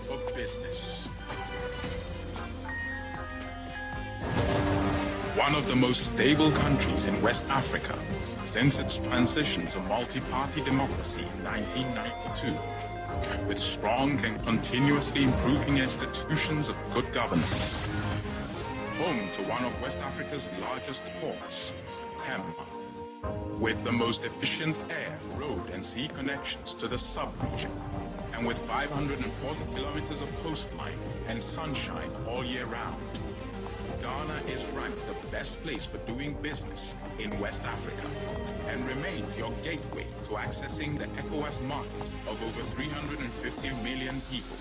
for business. One of the most stable countries in West Africa since its transition to multi-party democracy in 1992, with strong and continuously improving institutions of good governance. Home to one of West Africa's largest ports, Tema, with the most efficient air, road and sea connections to the sub-region, and with 540 kilometers of coastline and sunshine all year round. Ghana is ranked the best place for doing business in West Africa and remains your gateway to accessing the ECOWAS market of over 350 million people.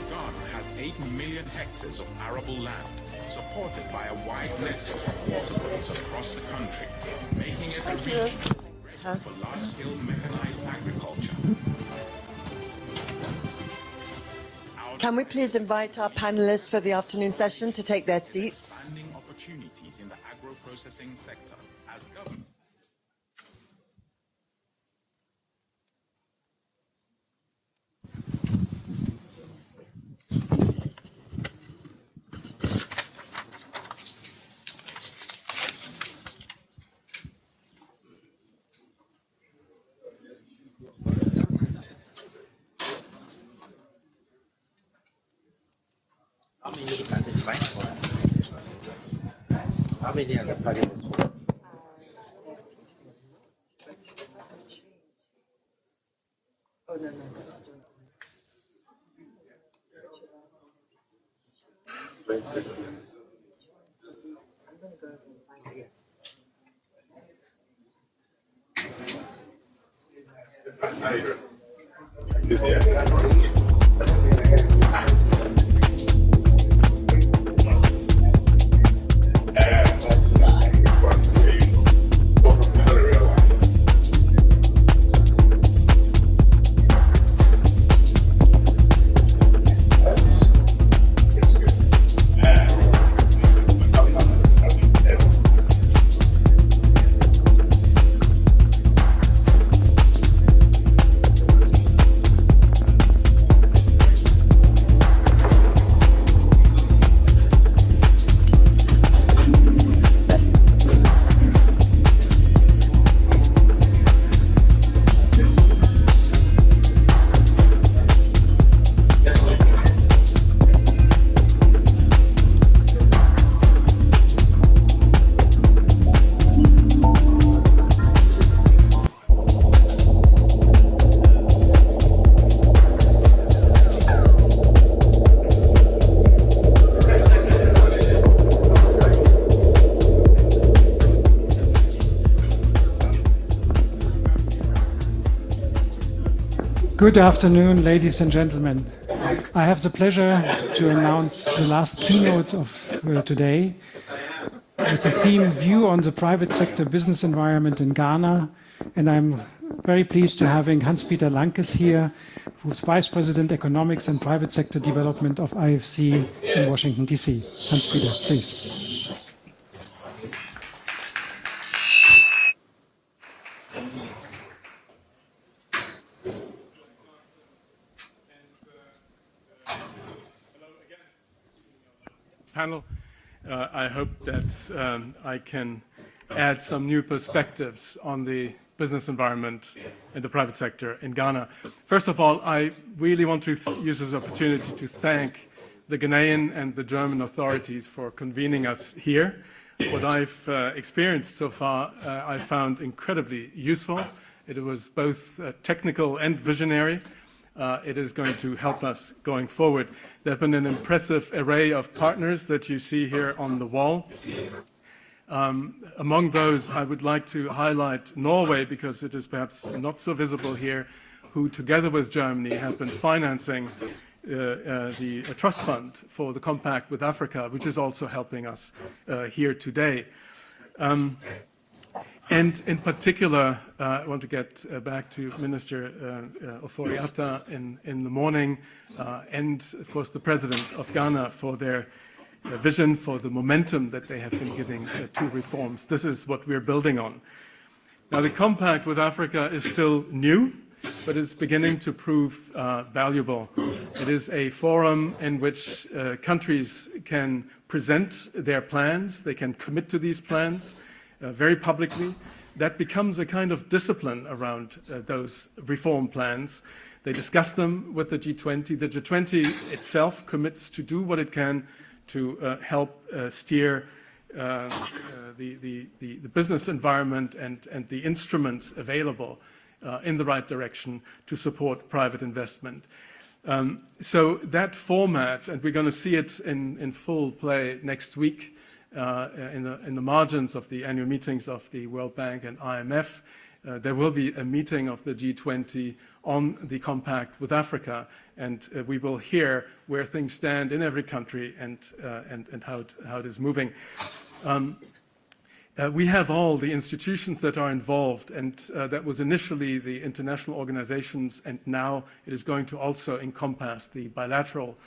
Ghana has 8 million hectares of arable land, supported by a wide network of waterways across the country, making it a region ready for large-scale mechanized agriculture. Can we please invite our panelists for the afternoon session to take their seats? Expanding opportunities in the agro-processing sector as government. Good afternoon, ladies and gentlemen. I have the pleasure to announce the last keynote of today with the theme View on the Private Sector Business Environment in Ghana. And I'm very pleased to having Hans-Peter Lankes here, who's Vice President Economics and Private Sector Development of IFC in Washington, D.C. Hans-Peter, please. Panel. I hope that I can add some new perspectives on the business environment in the private sector in Ghana. First of all, I really want to use this opportunity to thank the Ghanaian and the German authorities for convening us here. What I've experienced so far, I found incredibly useful. It was both technical and visionary. It is going to help us going forward. There have been an impressive array of partners that you see here on the wall. Among those, I would like to highlight Norway, because it is perhaps not so visible here, who together with Germany have been financing the trust fund for the compact with Africa, which is also helping us here today. And in particular, I want to get back to Minister Ofori-Atta in the morning, and of course the President of Ghana for their vision, for the momentum that they have been giving to reforms. This is what we're building on. Now, the compact with Africa is still new. but it's beginning to prove valuable. It is a forum in which countries can present their plans, they can commit to these plans very publicly. That becomes a kind of discipline around those reform plans. They discuss them with the G20. The G20 itself commits to do what it can to help steer the business environment and the instruments available in the right direction to support private investment. So that format, and we're going to see it in full play next week in the margins of the annual meetings of the World Bank and IMF. There will be a meeting of the G20 on the compact with Africa, and we will hear where things stand in every country and how it is moving. We have all the institutions that are involved, and that was initially the international organizations, and now it is going to also encompass the bilateral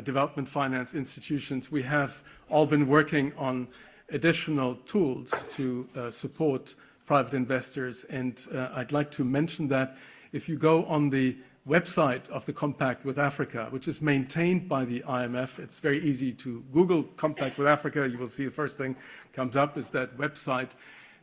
development finance institutions. We have all been working on additional tools to support private investors, and I'd like to mention that if you go on the website of the Compact with Africa, which is maintained by the IMF. It's very easy to Google Compact with Africa. You will see the first thing comes up is that website.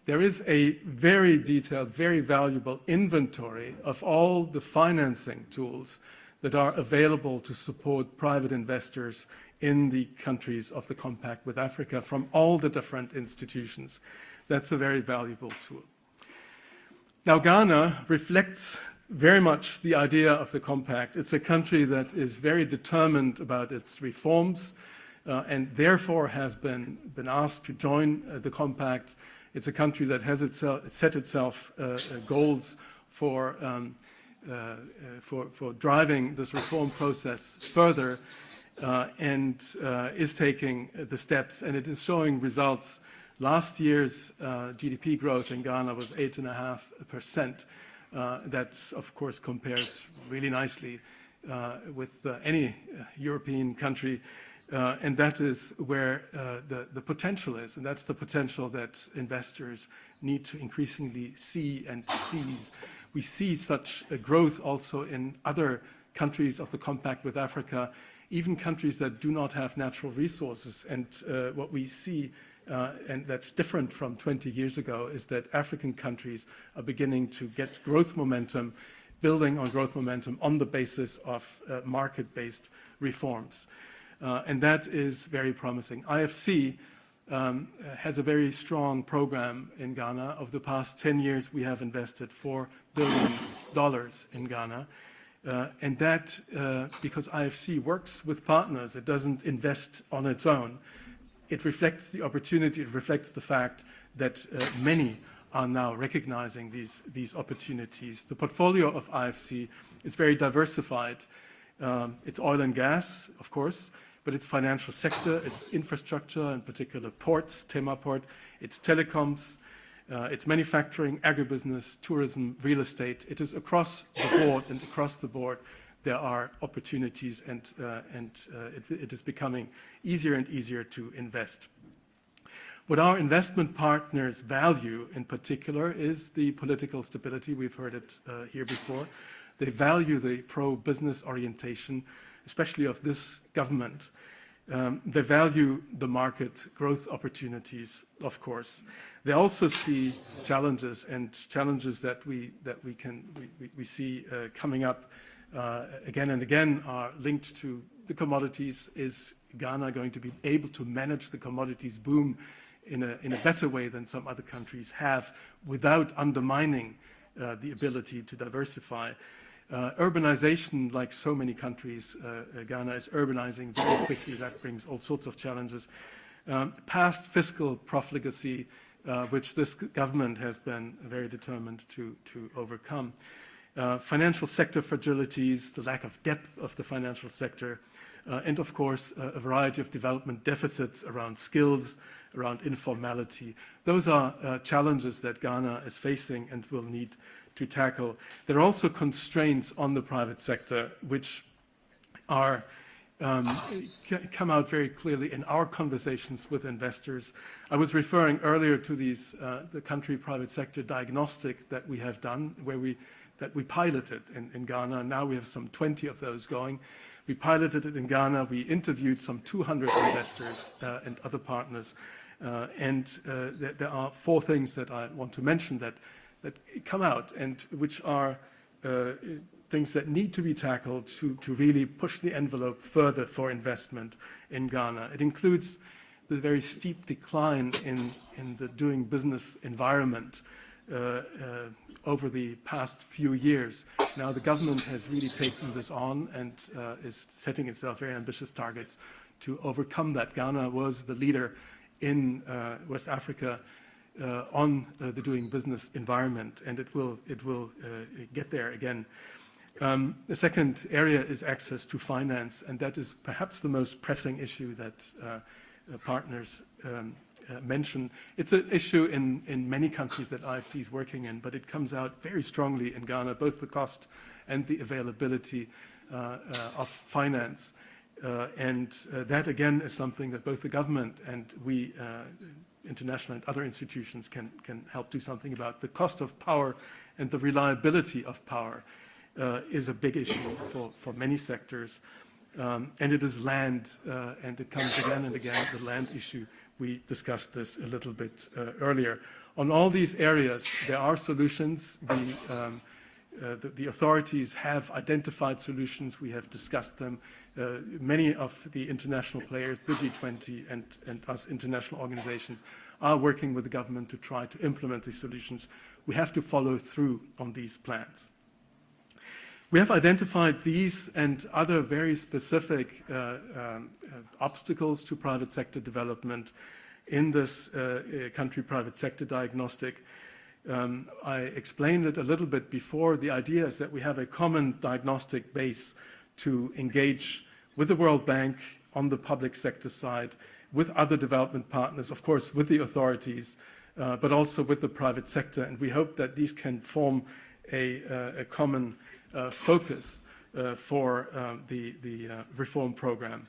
There is a very detailed, very valuable inventory of all the financing tools that are available to support private investors in the countries of the Compact with Africa from all the different institutions. That's a very valuable tool. Now, Ghana reflects very much the idea of the Compact. It's a country that is very determined about its reforms and therefore has been asked to join the Compact. It's a country that has set itself goals for driving this reform process further and is taking the steps, and it is showing results. Last year's GDP growth in Ghana was 8.5%. That, of course, compares really nicely with any European country, and that is where the potential is, and that's the potential that investors need to increasingly see and seize. We see such a growth also in other countries of the Compact with Africa, even countries that do not have natural resources, and what we see and that's different from 20 years ago, is that African countries are beginning to get growth momentum, building on growth momentum on the basis of market-based reforms. And that is very promising. IFC has a very strong program in Ghana. Over the past 10 years, we have invested $4 billion in Ghana. And that, because IFC works with partners, it doesn't invest on its own. It reflects the opportunity, it reflects the fact that many are now recognizing these opportunities. The portfolio of IFC is very diversified. It's oil and gas, of course, but it's financial sector, it's infrastructure, in particular ports, Tema Port, it's telecoms, it's manufacturing, agribusiness, tourism, real estate. It is across the board, and across the board there are opportunities, and it is becoming easier and easier to invest. What our investment partners value in particular is the political stability. We've heard it here before. They value the pro-business orientation, especially of this government. They value the market growth opportunities, of course. They also see challenges, and challenges that we see coming up again and again are linked to the commodities. Is Ghana going to be able to manage the commodities boom in a better way than some other countries have, without undermining the ability to diversify? Urbanization, like so many countries, Ghana is urbanizing very quickly. That brings all sorts of challenges. Past fiscal profligacy, which this government has been very determined to overcome. Financial sector fragilities, the lack of depth of the financial sector, and of course, a variety of development deficits around skills, around informality. Those are challenges that Ghana is facing and will need to tackle. There are also constraints on the private sector, which are come out very clearly in our conversations with investors. I was referring earlier to these the country private sector diagnostic that we have done, where we that we piloted in Ghana. Now we have some 20 of those going. We piloted it in Ghana. We interviewed some 200 investors and other partners. There are 4 things that I want to mention that come out and which are things that need to be tackled to really push the envelope further for investment in Ghana. It includes the very steep decline in the doing business environment over the past few years. Now the government has really taken this on and is setting itself very ambitious targets to overcome that. Ghana was the leader in West Africa on the doing business environment, and it will get there again. The second area is access to finance, and that is perhaps the most pressing issue that partners mention. It's an issue in many countries that IFC is working in, but it comes out very strongly in Ghana, both the cost and the availability of finance. That again is something that both the government and we, international and other institutions, can help do something about. The cost of power and the reliability of power is a big issue for many sectors. And it is land, and it comes again and again, the land issue. We discussed this a little bit earlier. On all these areas, there are solutions. The authorities have identified solutions. We have discussed them. Many of the international players, the G20 and us international organizations, are working with the government to try to implement these solutions. We have to follow through on these plans. We have identified these and other very specific obstacles to private sector development in this country private sector diagnostic. I explained it a little bit before. The idea is that we have a common diagnostic base to engage with the World Bank on the public sector side, with other development partners, of course, with the authorities, but also with the private sector. And we hope that these can form a common focus for the reform program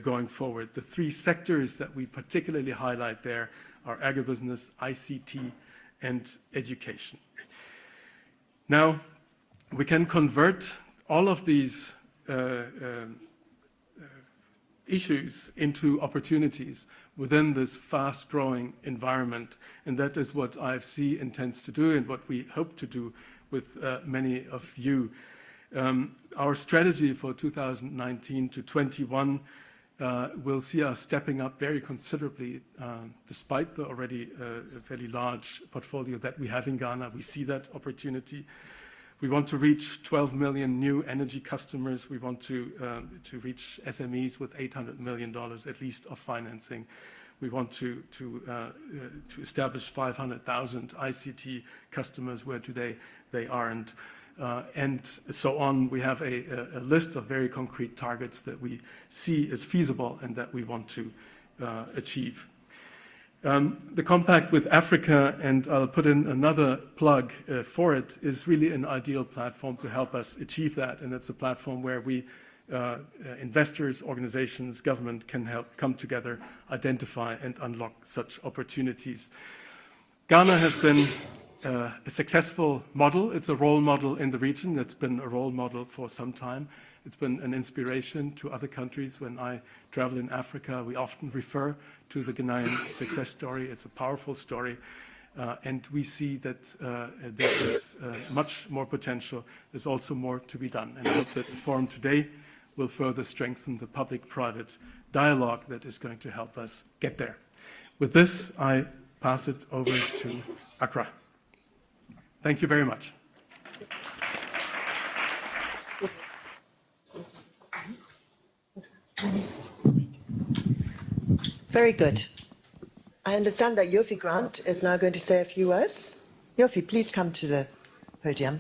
going forward. The 3 sectors that we particularly highlight there are agribusiness, ICT, and education. Now, we can convert all of these issues into opportunities within this fast-growing environment, and that is what IFC intends to do and what we hope to do with many of you. Our strategy for 2019 to 21 will see us stepping up very considerably, despite the already fairly large portfolio that we have in Ghana. We see that opportunity. We want to reach 12 million new energy customers. We want to reach SMEs with $800 million at least of financing. We want to establish 500,000 ICT customers where today they aren't, and so on. We have a list of very concrete targets that we see as feasible and that we want to achieve. The compact with Africa, and I'll put in another plug for it, is really an ideal platform to help us achieve that, and it's a platform where we, investors, organizations, government, can help come together, identify and unlock such opportunities. Ghana has been a successful model. It's a role model in the region. It's been a role model for some time. It's been an inspiration to other countries. When I travel in Africa, we often refer to the Ghanaian success story. It's a powerful story, and we see that there is much more potential. There's also more to be done, and I hope that the forum today will further strengthen the public-private dialogue that is going to help us get there. With this, I pass it over to Accra. Thank you very much. Very good. I understand that Yofi Grant is now going to say a few words. Yofi, please come to the podium.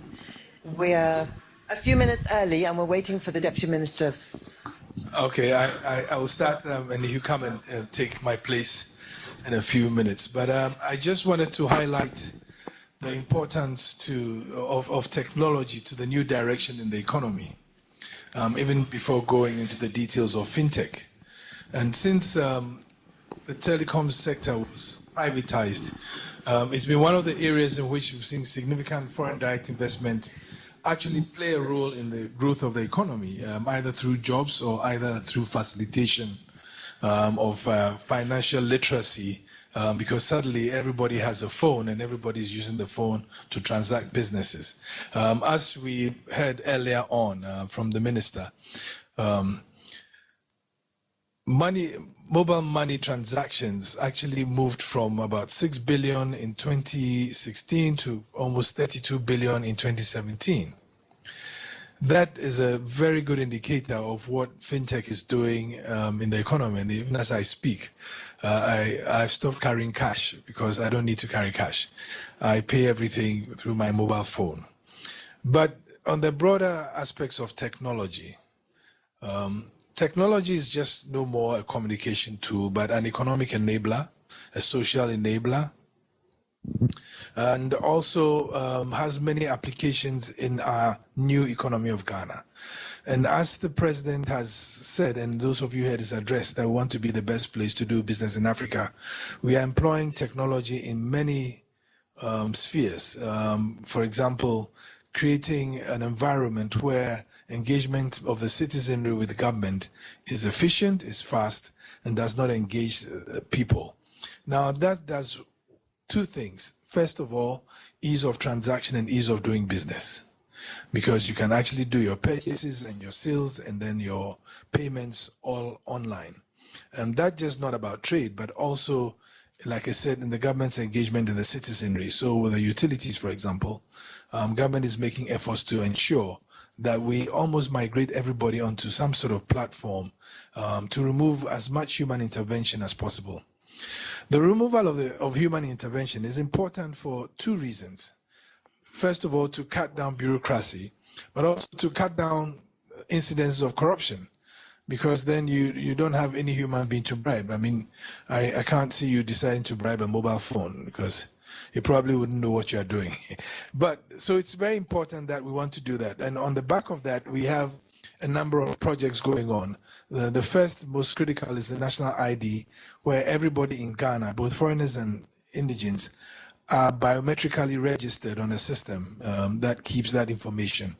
We're a few minutes early and we're waiting for the Deputy Minister. Okay, I will start and you come and take my place in a few minutes. But I just wanted to highlight the importance of technology to the new direction in the economy, even before going into the details of fintech. And since the telecom sector was privatized, it's been one of the areas in which we've seen significant foreign direct investment actually play a role in the growth of the economy, either through jobs or either through facilitation of financial literacy, because suddenly everybody has a phone and everybody's using the phone to transact businesses. As we heard earlier on from the minister, mobile money transactions actually moved from about 6 billion in 2016 to almost 32 billion in 2017. That is a very good indicator of what fintech is doing in the economy. And even as I speak, I've stopped carrying cash because I don't need to carry cash. I pay everything through my mobile phone. But on the broader aspects of technology, technology is just no more a communication tool, but an economic enabler, a social enabler, and also has many applications in our new economy of Ghana. And as the president has said, and those of you heard his address, that we want to be the best place to do business in Africa, we are employing technology in many spheres. For example, creating an environment where engagement of the citizenry with government is efficient, is fast, and does not engage people. Now, that does two things. First of all, ease of transaction and ease of doing business, because you can actually do your purchases and your sales and then your payments all online. And that's just not about trade, but also, like I said, in the government's engagement in the citizenry. So with the utilities, for example, government is making efforts to ensure that we almost migrate everybody onto some sort of platform to remove as much human intervention as possible. The removal of human intervention is important for two reasons. First of all, to cut down bureaucracy, but also to cut down incidences of corruption, because then you don't have any human being to bribe. I mean, I can't see you deciding to bribe a mobile phone because you probably wouldn't know what you're doing. But so it's very important that we want to do that. And on the back of that, we have a number of projects going on. The first, most critical, is the national ID, where everybody in Ghana, both foreigners and indigents, are biometrically registered on a system that keeps that information.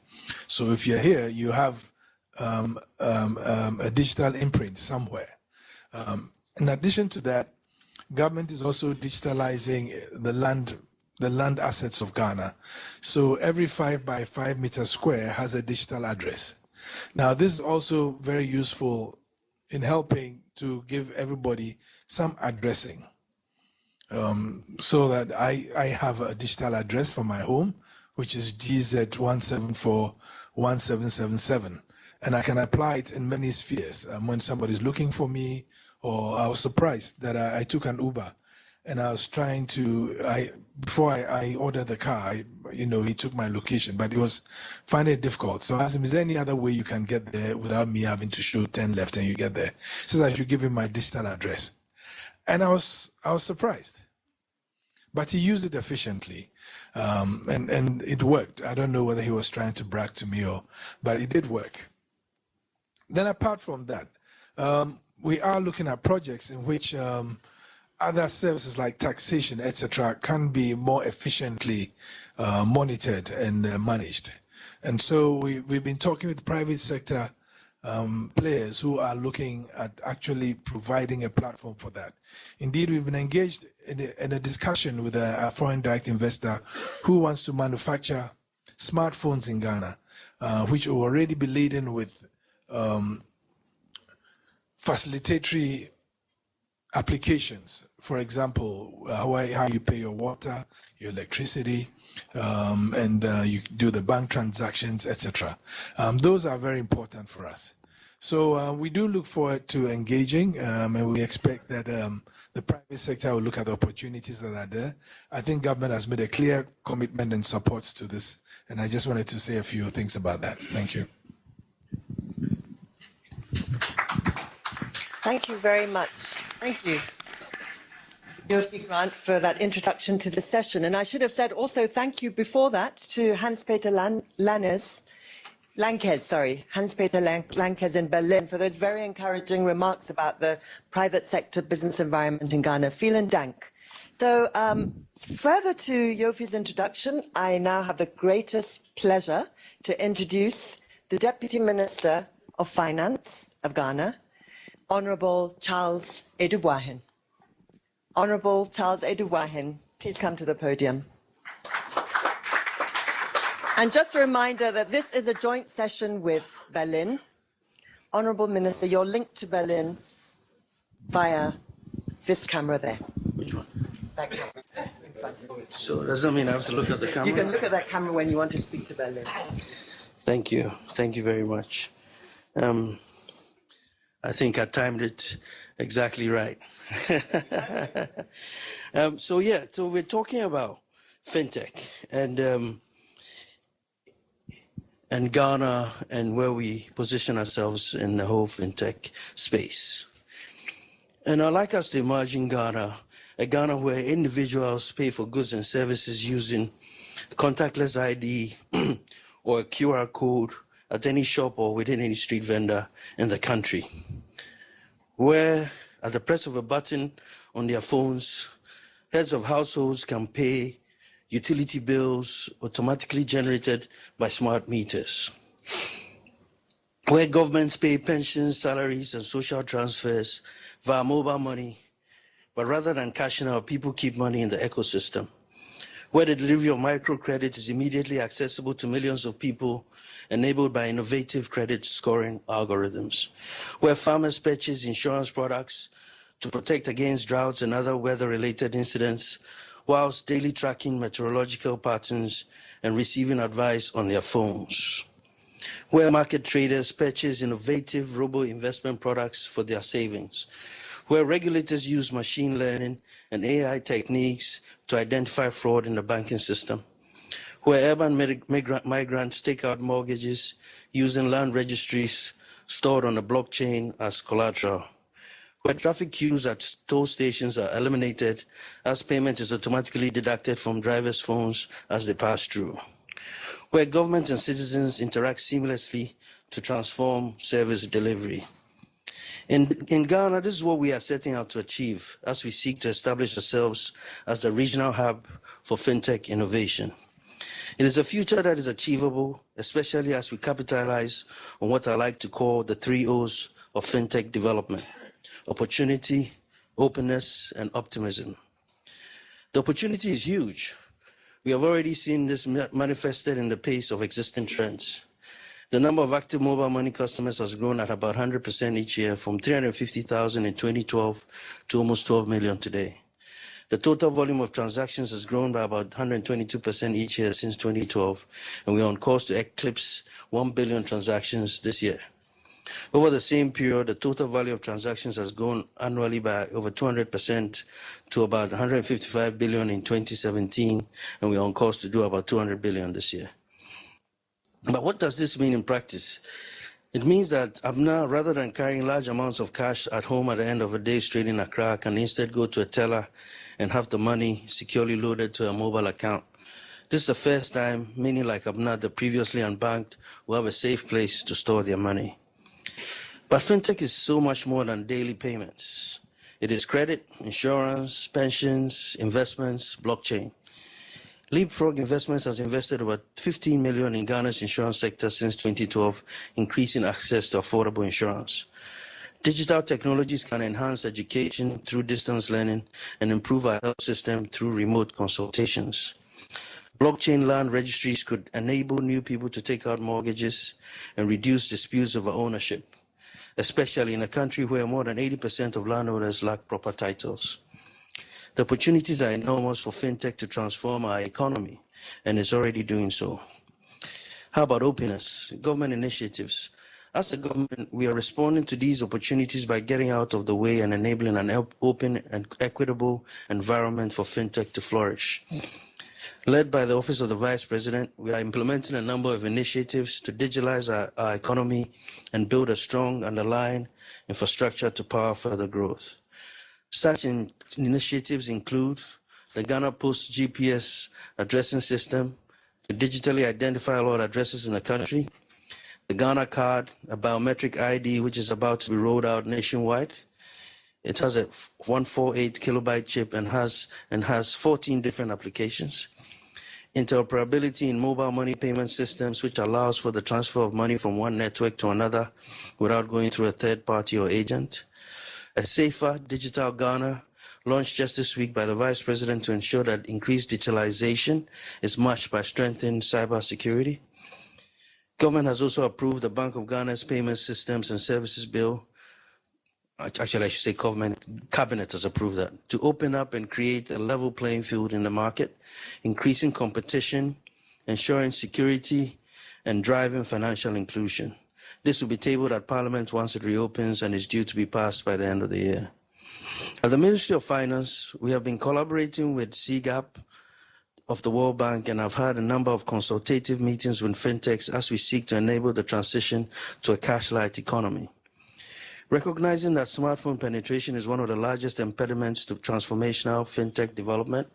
So if you're here, you have a digital imprint somewhere. In addition to that, government is also digitalizing the land assets of Ghana. So every 5 by 5 meter square has a digital address. Now, this is also very useful in helping to give everybody some addressing. So that I have a digital address for my home, which is GZ1741777. And I can apply it in many spheres. When somebody's looking for me, or I was surprised that I took an Uber and I was trying to, before I ordered the car, he took my location, but it was finding it difficult. So I asked him, is there any other way you can get there without me having to show 10 left and you get there? He says I should give him my digital address. And I was surprised. But he used it efficiently. And it worked. I don't know whether he was trying to brag to me but it did work. Then apart from that, we are looking at projects in which other services like taxation, etc., can be more efficiently monitored and managed. And so we've been talking with private sector players who are looking at actually providing a platform for that. Indeed, we've been engaged in a discussion with a foreign direct investor who wants to manufacture smartphones in Ghana, which will already be laden with facilitatory applications. For example, how you pay your water, your electricity, and you do the bank transactions, etc. Those are very important for us. So we do look forward to engaging, and we expect that the private sector will look at the opportunities that are there. I think government has made a clear commitment and support to this, and I just wanted to say a few things about that. Thank you. Thank you very much. Thank you, Yofi Grant, for that introduction to the session. And I should have said also thank you before that to Hans-Peter Lankes in Berlin, for those very encouraging remarks about the private sector business environment in Ghana. Vielen Dank. So further to Yofi's introduction, I now have the greatest pleasure to introduce the Deputy Minister of Finance of Ghana, Honorable Charles Edubuahin. Honorable Charles Edubuahin, please come to the podium. And just a reminder that this is a joint session with Berlin. Honorable Minister, you're linked to Berlin via this camera there. Which one? That camera in front of you. So does that mean I have to look at the camera? You can look at that camera when you want to speak to Berlin. Thank you. Thank you very much. I think I timed it exactly right. So we're talking about fintech and Ghana and where we position ourselves in the whole fintech space. And I'd like us to imagine Ghana, a Ghana where individuals pay for goods and services using contactless ID or a QR code at any shop or within any street vendor in the country, where at the press of a button on their phones, heads of households can pay utility bills automatically generated by smart meters, where governments pay pensions, salaries, and social transfers via mobile money, but rather than cashing out, people keep money in the ecosystem, where the delivery of microcredit is immediately accessible to millions of people, enabled by innovative credit scoring algorithms, where farmers purchase insurance products to protect against droughts and other weather-related incidents, whilst daily tracking meteorological patterns and receiving advice on their phones, where market traders purchase innovative robo-investment products for their savings, where regulators use machine learning and AI techniques to identify fraud in the banking system, where urban migrants take out mortgages using land registries stored on a blockchain as collateral, where traffic queues at toll stations are eliminated as payment is automatically deducted from drivers' phones as they pass through, where government and citizens interact seamlessly to transform service delivery. In Ghana, this is what we are setting out to achieve as we seek to establish ourselves as the regional hub for fintech innovation. It is a future that is achievable, especially as we capitalize on what I like to call the 3 O's of fintech development: opportunity, openness, and optimism. The opportunity is huge. We have already seen this manifested in the pace of existing trends. The number of active mobile money customers has grown at about 100% each year, from 350,000 in 2012 to almost 12 million today. The total volume of transactions has grown by about 122% each year since 2012, and we are on course to eclipse 1 billion transactions this year. Over the same period, the total value of transactions has grown annually by over 200% to about 155 billion in 2017, and we are on course to do about 200 billion this year. But what does this mean in practice? It means that Abna, rather than carrying large amounts of cash at home at the end of a day straight in Accra, can instead go to a teller and have the money securely loaded to a mobile account. This is the first time many like Abna, the previously unbanked, will have a safe place to store their money. But fintech is so much more than daily payments. It is credit, insurance, pensions, investments, blockchain. Leapfrog Investments has invested over 15 million in Ghana's insurance sector since 2012, increasing access to affordable insurance. Digital technologies can enhance education through distance learning and improve our health system through remote consultations. Blockchain land registries could enable new people to take out mortgages and reduce disputes over ownership, especially in a country where more than 80% of landowners lack proper titles. The opportunities are enormous for fintech to transform our economy, and it's already doing so. How about openness, government initiatives? As a government, we are responding to these opportunities by getting out of the way and enabling an open and equitable environment for fintech to flourish. Led by the Office of the Vice President, we are implementing a number of initiatives to digitalize our economy and build a strong underlying infrastructure to power further growth. Such initiatives include the Ghana Post GPS addressing system to digitally identify all addresses in the country, the Ghana Card, a biometric ID which is about to be rolled out nationwide, It has a 148 kilobyte chip and has 14 different applications. Interoperability in mobile money payment systems, which allows for the transfer of money from one network to another without going through a third party or agent. A safer digital Ghana, launched just this week by the Vice President to ensure that increased digitalization is matched by strengthened cybersecurity. Government has also approved the Bank of Ghana's Payment Systems and Services Bill. Actually, I should say Cabinet has approved that, to open up and create a level playing field in the market, increasing competition, ensuring security, and driving financial inclusion. This will be tabled at Parliament once it reopens and is due to be passed by the end of the year. At the Ministry of Finance, we have been collaborating with CGAP of the World Bank and have had a number of consultative meetings with fintechs as we seek to enable the transition to a cash-light economy. Recognizing that smartphone penetration is one of the largest impediments to transformational fintech development,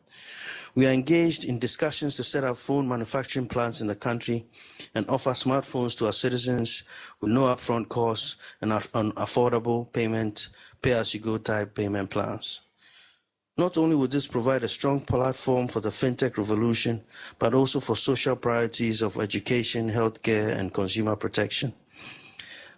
we are engaged in discussions to set up phone manufacturing plants in the country and offer smartphones to our citizens with no upfront costs and on affordable payment, pay-as-you-go type payment plans. Not only would this provide a strong platform for the fintech revolution, but also for social priorities of education, healthcare, and consumer protection.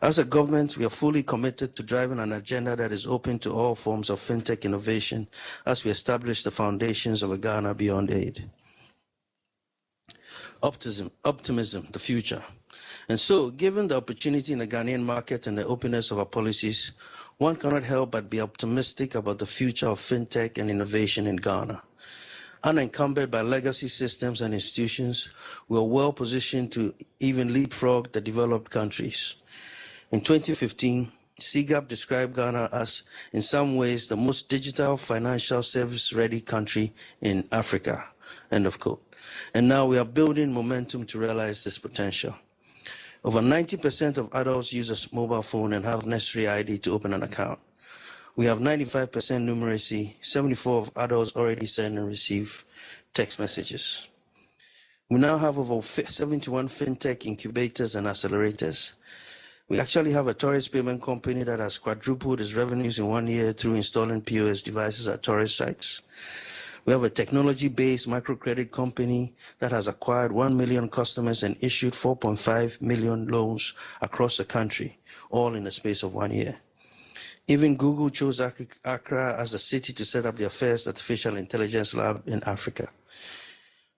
As a government, we are fully committed to driving an agenda that is open to all forms of fintech innovation as we establish the foundations of a Ghana beyond aid. Optimism, the future. And so, given the opportunity in the Ghanaian market and the openness of our policies, one cannot help but be optimistic about the future of fintech and innovation in Ghana. Unencumbered by legacy systems and institutions, we are well positioned to even leapfrog the developed countries. In 2015, CGAP described Ghana as, in some ways, the most digital financial service-ready country in Africa, end of quote. And now we are building momentum to realize this potential. Over 90% of adults use a mobile phone and have necessary ID to open an account. We have 95% numeracy, 74% of adults already send and receive text messages. We now have over 71 fintech incubators and accelerators. We actually have a tourist payment company that has quadrupled its revenues in 1 year through installing POS devices at tourist sites. We have a technology-based microcredit company that has acquired 1 million customers and issued 4.5 million loans across the country, all in the space of 1 year. Even Google chose Accra as the city to set up their first artificial intelligence lab in Africa.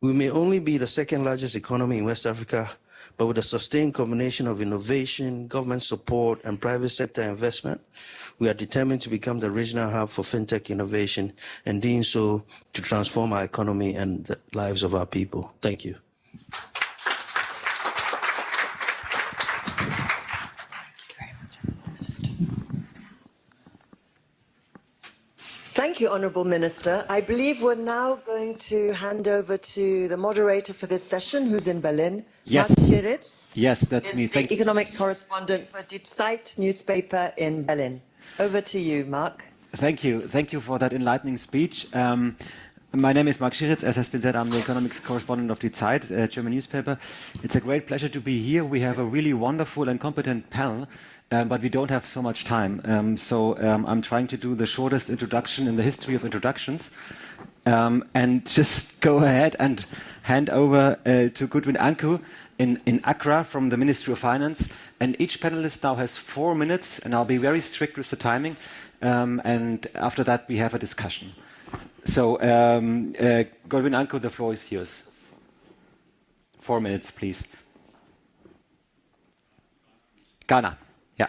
We may only be the second largest economy in West Africa, but with a sustained combination of innovation, government support, and private sector investment, we are determined to become the regional hub for fintech innovation and doing so to transform our economy and the lives of our people. Thank you. Thank you, Honourable Minister. I believe we're now going to hand over to the moderator for this session, who's in Berlin. Yes. Mark Schiritz. Yes, that's me. Is the economics correspondent for Die Zeit newspaper in Berlin. Over to you, Mark. Thank you. Thank you for that enlightening speech. My name is Mark Schiritz. As has been said, I'm the economics correspondent of Die Zeit, a German newspaper. It's a great pleasure to be here. We have a really wonderful and competent panel, but we don't have so much time. So I'm trying to do the shortest introduction in the history of introductions and just go ahead and hand over to Goodwin Anku in Accra from the Ministry of Finance. And each panelist now has 4 minutes, and I'll be very strict with the timing. And after that, we have a discussion. So, Goodwin Anku, the floor is yours. 4 minutes, please. Ghana, yeah.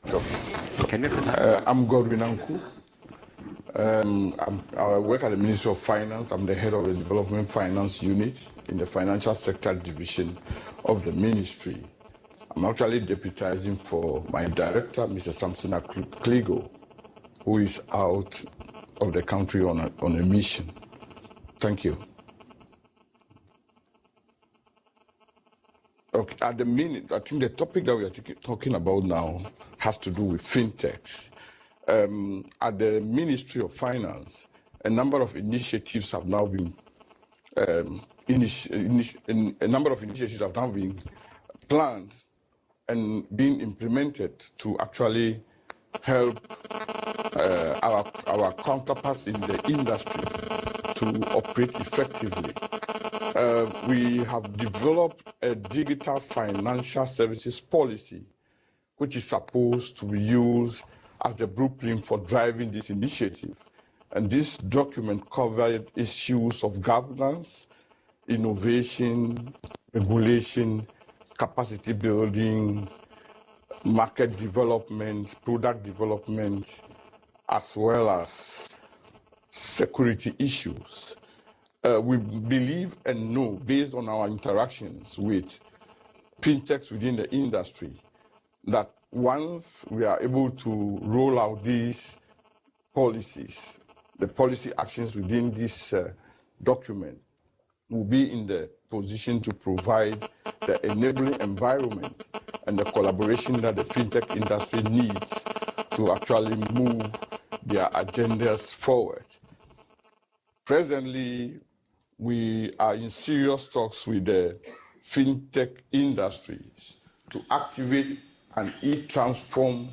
Can we have the time? I'm Goodwin Anku. I work at the Ministry of Finance. I'm the head of the Development Finance Unit in the Financial Sector Division of the Ministry. I'm actually deputizing for my director, Mr. Samson Kligo, who is out of the country on a mission. Thank you. Okay, at the minute, I think the topic that we are talking about now has to do with fintechs. At the Ministry of Finance, a number of initiatives have now been planned and being implemented to actually help our counterparts in the industry to operate effectively. We have developed a digital financial services policy, which is supposed to be used as the blueprint for driving this initiative. And this document covered issues of governance, innovation, regulation, capacity building, market development, product development, as well as security issues. We believe and know, based on our interactions with fintechs within the industry, that once we are able to roll out these policies, the policy actions within this document, will be in the position to provide the enabling environment and the collaboration that the fintech industry needs to actually move their agendas forward. Presently, we are in serious talks with the fintech industries to activate an e-transform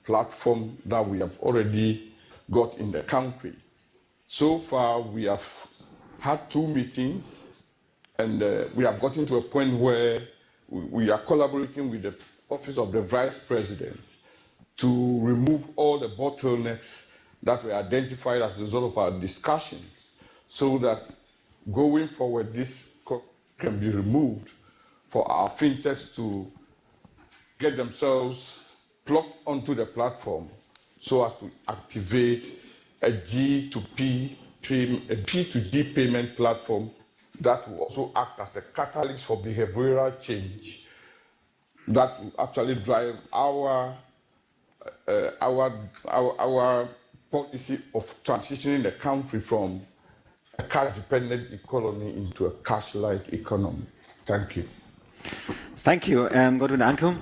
platform that we have already got in the country. So far, we have had 2 meetings, and we have gotten to a point where we are collaborating with the Office of the Vice President to remove all the bottlenecks that were identified as a result of our discussions, so that going forward, this can be removed for our fintechs to get themselves plugged onto the platform so as to activate a G2P, a P2G payment platform that will also act as a catalyst for behavioral change that will actually drive our policy of transitioning the country from a cash-dependent economy into a cash-light economy. Thank you. Thank you, Godwin Anku.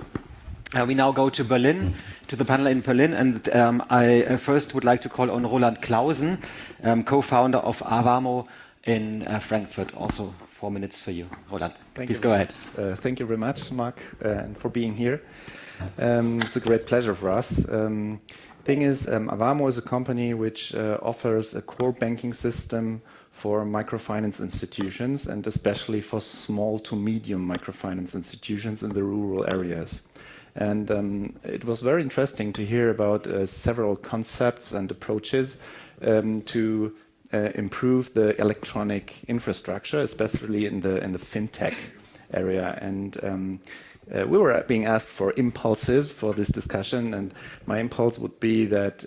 We now go to Berlin, to the panel in Berlin, and I first would like to call on Roland Clausen, co-founder of Avamo in Frankfurt. Also 4 minutes for you, Roland. Please go ahead. Thank you very much, Mark, and for being here. It's a great pleasure for us. Thing is, Avamo is a company which offers a core banking system for microfinance institutions, and especially for small to medium microfinance institutions in the rural areas. And it was very interesting to hear about several concepts and approaches to improve the electronic infrastructure, especially in the fintech area. And we were being asked for impulses for this discussion, and my impulse would be that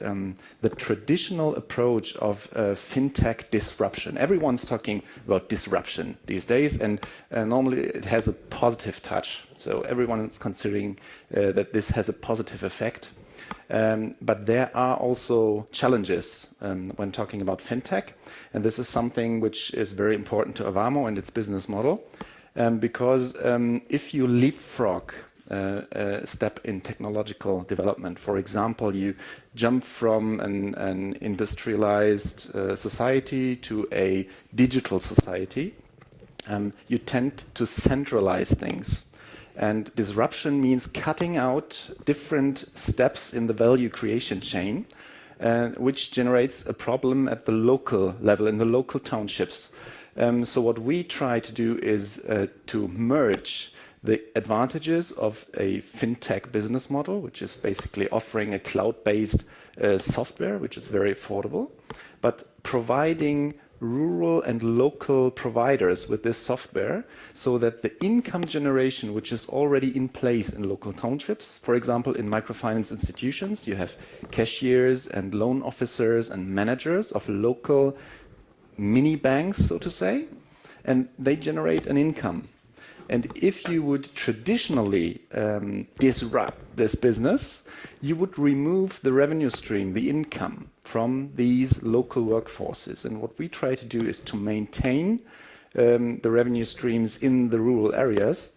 the traditional approach of fintech disruption, everyone's talking about disruption these days, and normally it has a positive touch. So everyone is considering that this has a positive effect. But there are also challenges when talking about fintech, and this is something which is very important to Avamo and its business model. Because if you leapfrog a step in technological development, for example, you jump from an industrialized society to a digital society, you tend to centralize things. And disruption means cutting out different steps in the value creation chain, which generates a problem at the local level, in the local townships. So what we try to do is to merge the advantages of a fintech business model, which is basically offering a cloud-based software, which is very affordable, but providing rural and local providers with this software so that the income generation, which is already in place in local townships, for example, in microfinance institutions, you have cashiers and loan officers and managers of local mini banks, so to say, and they generate an income. And if you would traditionally disrupt this business, you would remove the revenue stream, the income from these local workforces. And what we try to do is to maintain the revenue streams in the rural areas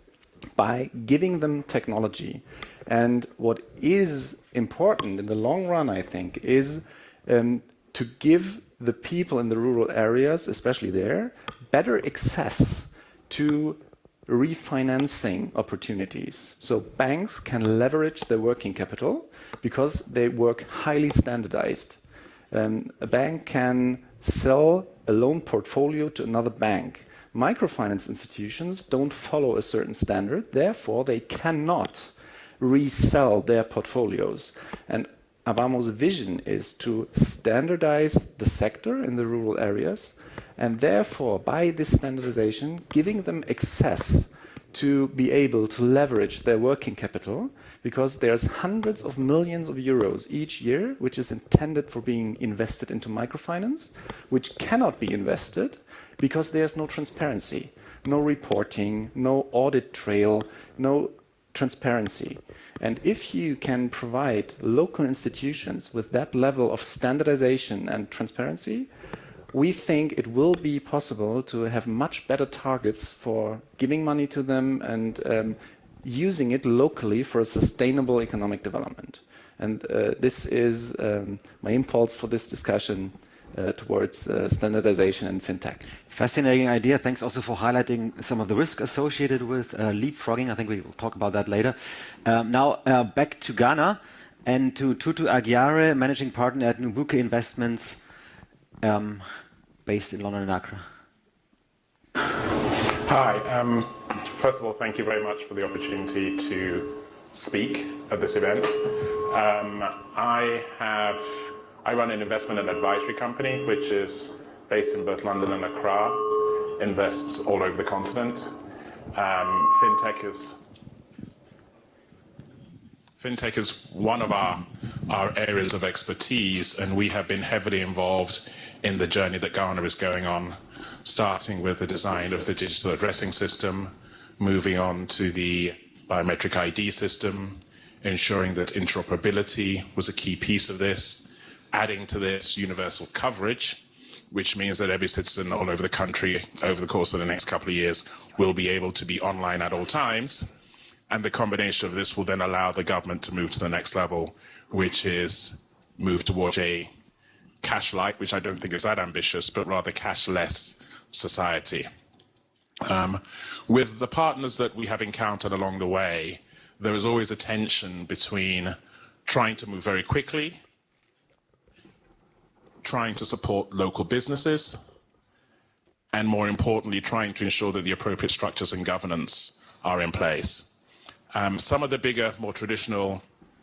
by giving them technology. And what is important in the long run, I think, is to give the people in the rural areas, especially there, better access to refinancing opportunities. So banks can leverage their working capital because they work highly standardized. A bank can sell a loan portfolio to another bank. Microfinance institutions don't follow a certain standard, therefore they cannot resell their portfolios. And Avamo's vision is to standardize the sector in the rural areas, and therefore, by this standardization, giving them access to be able to leverage their working capital, because there's hundreds of millions of euros each year, which is intended for being invested into microfinance, which cannot be invested because there's no transparency, no reporting, no audit trail, no transparency. And if you can provide local institutions with that level of standardization and transparency, we think it will be possible to have much better targets for giving money to them and using it locally for a sustainable economic development. And this is my impulse for this discussion towards standardization and fintech. Fascinating idea. Thanks also for highlighting some of the risk associated with leapfrogging. I think we will talk about that later. Now back to Ghana and to Tutu Agiare, managing partner at Nubuke Investments, based in London and Accra. Hi. First of all, thank you very much for the opportunity to speak at this event. I run an investment and advisory company, which is based in both London and Accra, invests all over the continent. Fintech is one of our areas of expertise, and we have been heavily involved in the journey that Ghana is going on, starting with the design of the digital addressing system, moving on to the biometric ID system, ensuring that interoperability was a key piece of this, adding to this universal coverage, which means that every citizen all over the country over the course of the next couple of years will be able to be online at all times. And the combination of this will then allow the government to move to the next level, which is move towards a cash-like, which I don't think is that ambitious, but rather cashless society. With the partners that we have encountered along the way, there is always a tension between trying to move very quickly, trying to support local businesses, and more importantly, trying to ensure that the appropriate structures and governance are in place. Some of the bigger, more traditional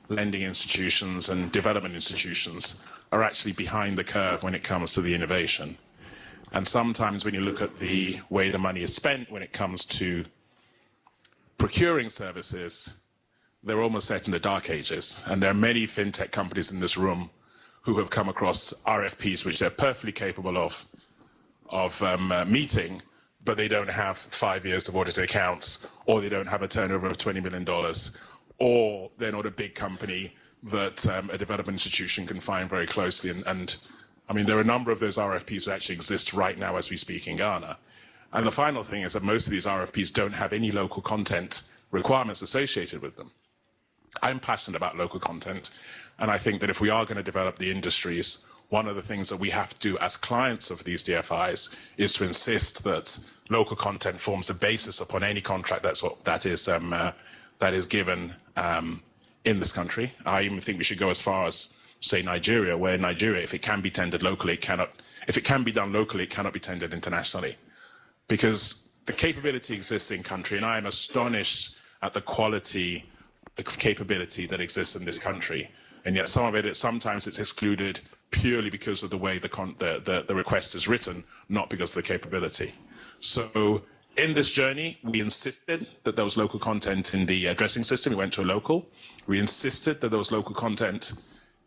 lending institutions and development institutions are actually behind the curve when it comes to the innovation. And sometimes when you look at the way the money is spent when it comes to procuring services, they're almost set in the dark ages. And there are many fintech companies in this room who have come across RFPs which they're perfectly capable of meeting, but they don't have 5 years of audited accounts, or they don't have a turnover of $20 million, or they're not a big company that a development institution can find very closely. And I mean, there are a number of those RFPs that actually exist right now as we speak in Ghana. And the final thing is that most of these RFPs don't have any local content requirements associated with them. I'm passionate about local content, and I think that if we are going to develop the industries, one of the things that we have to do as clients of these DFIs is to insist that local content forms the basis upon any contract that is given in this country. I even think we should go as far as, say, Nigeria, where Nigeria, if it can be tendered locally, if it can be done locally, it cannot be tendered internationally. Because the capability exists in country, and I am astonished at the quality of capability that exists in this country. And yet some of it, sometimes it's excluded purely because of the way the request is written, not because of the capability. So in this journey, we insisted that there was local content in the addressing system. It went to a local. We insisted that there was local content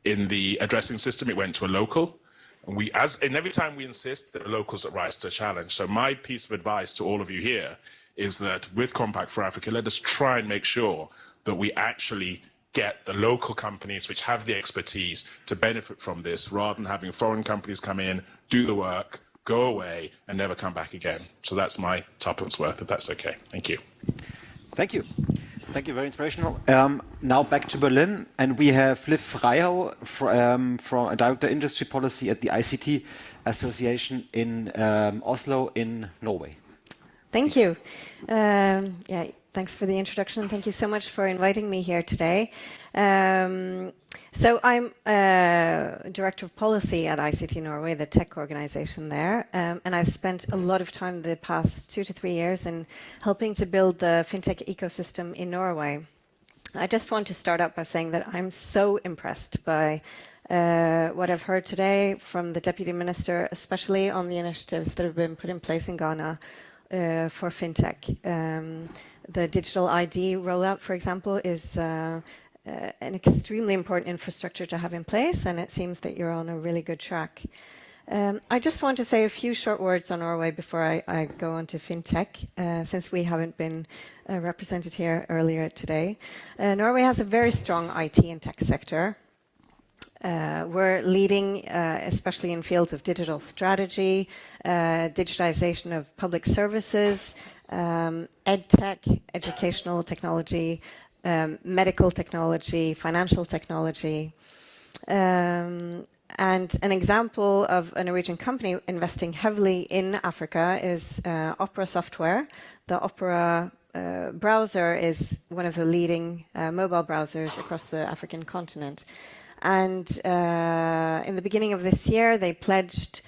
in the addressing system. It went to a local. And every time we insist, there are locals that rise to a challenge. So my piece of advice to all of you here is that with Compact for Africa, let us try and make sure that we actually get the local companies which have the expertise to benefit from this, rather than having foreign companies come in, do the work, go away, and never come back again. So that's my tuppence worth, if that's okay. Thank you. Thank you. Thank you, very inspirational. Now back to Berlin, and we have Liv Freiau from Director Industry Policy at the ICT Association in Oslo in Norway. Thank you. Yeah, thanks for the introduction. Thank you so much for inviting me here today. So I'm Director of Policy at ICT Norway, the tech organization there, and I've spent a lot of time the past 2 to 3 years in helping to build the fintech ecosystem in Norway. I just want to start out by saying that I'm so impressed by what I've heard today from the Deputy Minister, especially on the initiatives that have been put in place in Ghana for fintech. The digital ID rollout, for example, is an extremely important infrastructure to have in place, and it seems that you're on a really good track. I just want to say a few short words on Norway before I go on to fintech, since we haven't been represented here earlier today. Norway has a very strong IT and tech sector. We're leading, especially in fields of digital strategy, digitization of public services, edtech, educational technology, medical technology, financial technology. And an example of a Norwegian company investing heavily in Africa is Opera Software. The Opera browser is one of the leading mobile browsers across the African continent. And in the beginning of this year, they pledged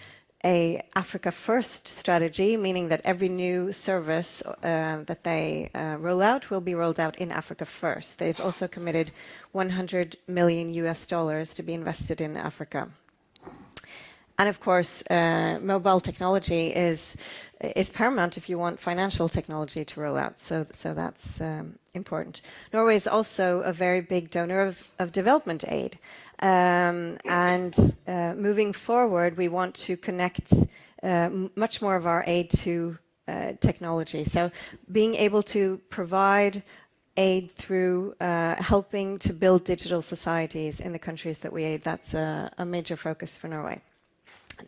a Africa First strategy, meaning that every new service that they roll out will be rolled out in Africa first. They've also committed $100 million to be invested in Africa. And of course, mobile technology is paramount if you want financial technology to roll out. So that's important. Norway is also a very big donor of development aid. And moving forward, we want to connect much more of our aid to technology. So being able to provide aid through helping to build digital societies in the countries that we aid, that's a major focus for Norway.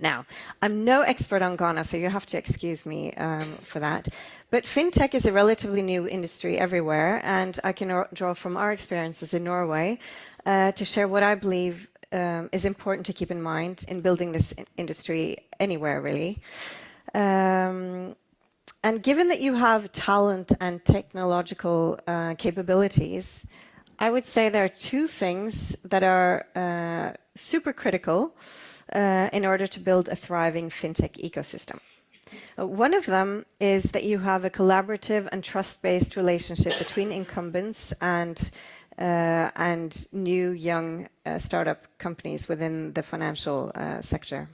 Now, I'm no expert on Ghana, so you have to excuse me for that. But fintech is a relatively new industry everywhere, and I can draw from our experiences in Norway to share what I believe is important to keep in mind in building this industry anywhere, really. And given that you have talent and technological capabilities, I would say there are two things that are super critical in order to build a thriving fintech ecosystem. One of them is that you have a collaborative and trust-based relationship between incumbents and new young startup companies within the financial sector.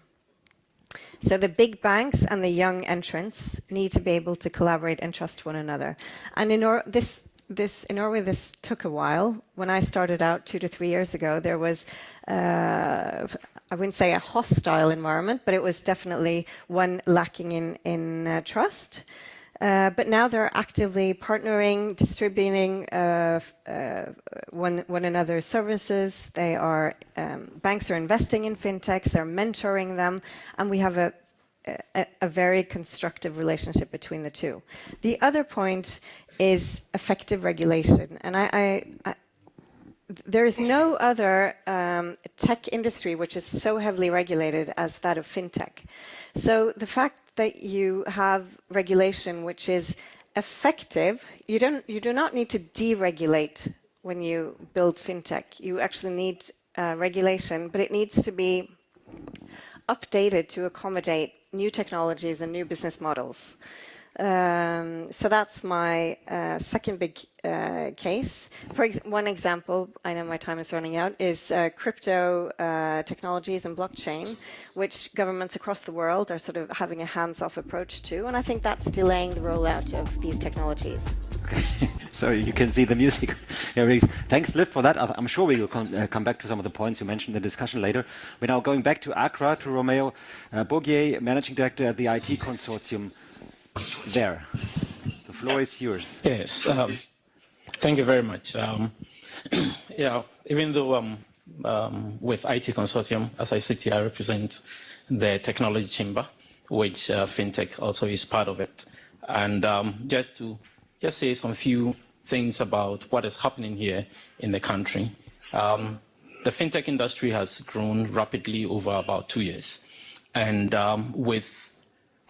So the big banks and the young entrants need to be able to collaborate and trust one another. And in Norway, this took a while. When I started out 2 to 3 years ago, there was, I wouldn't say a hostile environment, but it was definitely one lacking in trust. But now they're actively partnering, distributing one another's services. They are banks are investing in fintechs. They're mentoring them, and we have a very constructive relationship between the two. The other point is effective regulation, and there is no other tech industry which is so heavily regulated as that of fintech. So the fact that you have regulation which is effective, you do not need to deregulate when you build fintech. You actually need regulation, but it needs to be updated to accommodate new technologies and new business models. So that's my second big case. For one example, I know my time is running out, is crypto technologies and blockchain, which governments across the world are sort of having a hands-off approach to, and I think that's delaying the rollout of these technologies. Okay. So you can see the music. Yeah, thanks, Liv, for that. I'm sure we will come back to some of the points you mentioned in the discussion later. We're now going back to Accra, to Romeo Bourgier, Managing Director at the IT Consortium. There, the floor is yours. Yes, thank you very much. Yeah, even though with IT Consortium, as I sit here, I represent the technology chamber, which fintech also is part of it. And just to say some few things about what is happening here in the country. The fintech industry has grown rapidly over about 2 years, and with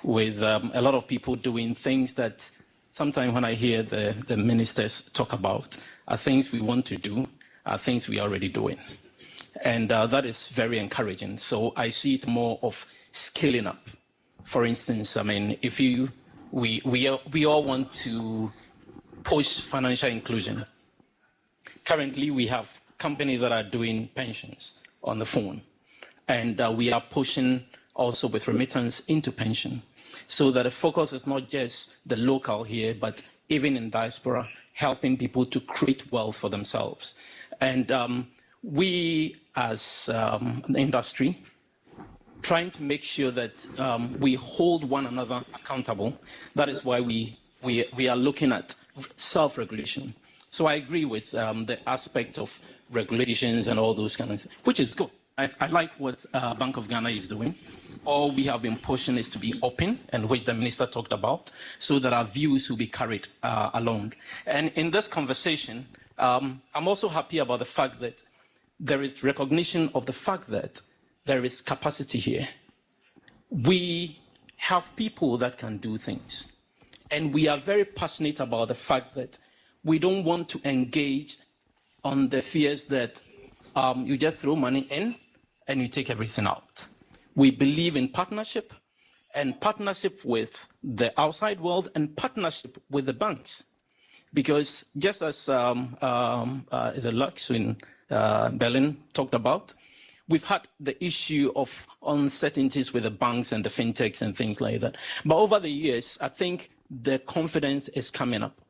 with a lot of people doing things that sometimes when I hear the ministers talk about are things we want to do, are things we are already doing. And that is very encouraging. So I see it more of scaling up. For instance, I mean, if we all want to push financial inclusion. Currently, we have companies that are doing pensions on the phone. And we are pushing also with remittance into pension. So that the focus is not just the local here, but even in diaspora, helping people to create wealth for themselves. And we as the industry, trying to make sure that we hold one another accountable. That is why we are looking at self-regulation. So I agree with the aspect of regulations and all those kind of things, which is good. I like what Bank of Ghana is doing. All we have been pushing is to be open, and which the minister talked about, so that our views will be carried along. And in this conversation, I'm also happy about the fact that there is recognition of the fact that there is capacity here. We have people that can do things. And we are very passionate about the fact that we don't want to engage on the fears that you just throw money in and you take everything out. We believe in partnership, and partnership with the outside world, and partnership with the banks. Because just as the Lux in Berlin talked about, we've had the issue of uncertainties with the banks and the fintechs and things like that. But over the years, I think the confidence is coming up.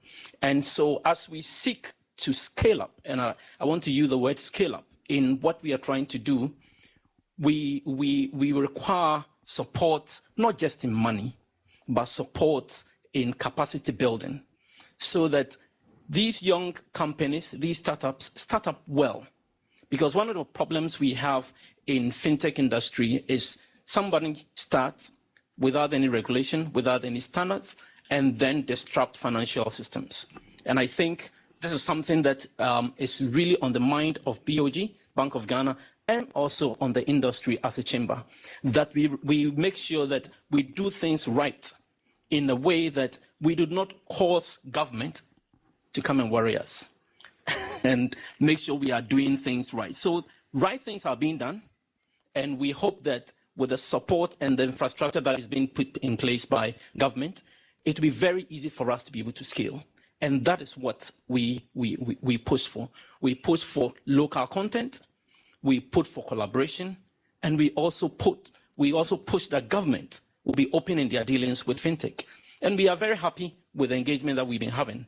And so as we seek to scale up, and I want to use the word scale up in what we are trying to do, we require support, not just in money, but support in capacity building, so that these young companies, these startups, start up well. Because one of the problems we have in fintech industry is somebody starts without any regulation, without any standards, and then disrupt financial systems. And I think this is something that is really on the mind of BOG, Bank of Ghana, and also on the industry as a chamber, that we make sure that we do things right in a way that we do not cause government to come and worry us and make sure we are doing things right. So right things are being done, and we hope that with the support and the infrastructure that is being put in place by government, it will be very easy for us to be able to scale. And that is what we push for. We push for local content, we put for collaboration, and we also push that government will be open in their dealings with fintech. And we are very happy with the engagement that we've been having.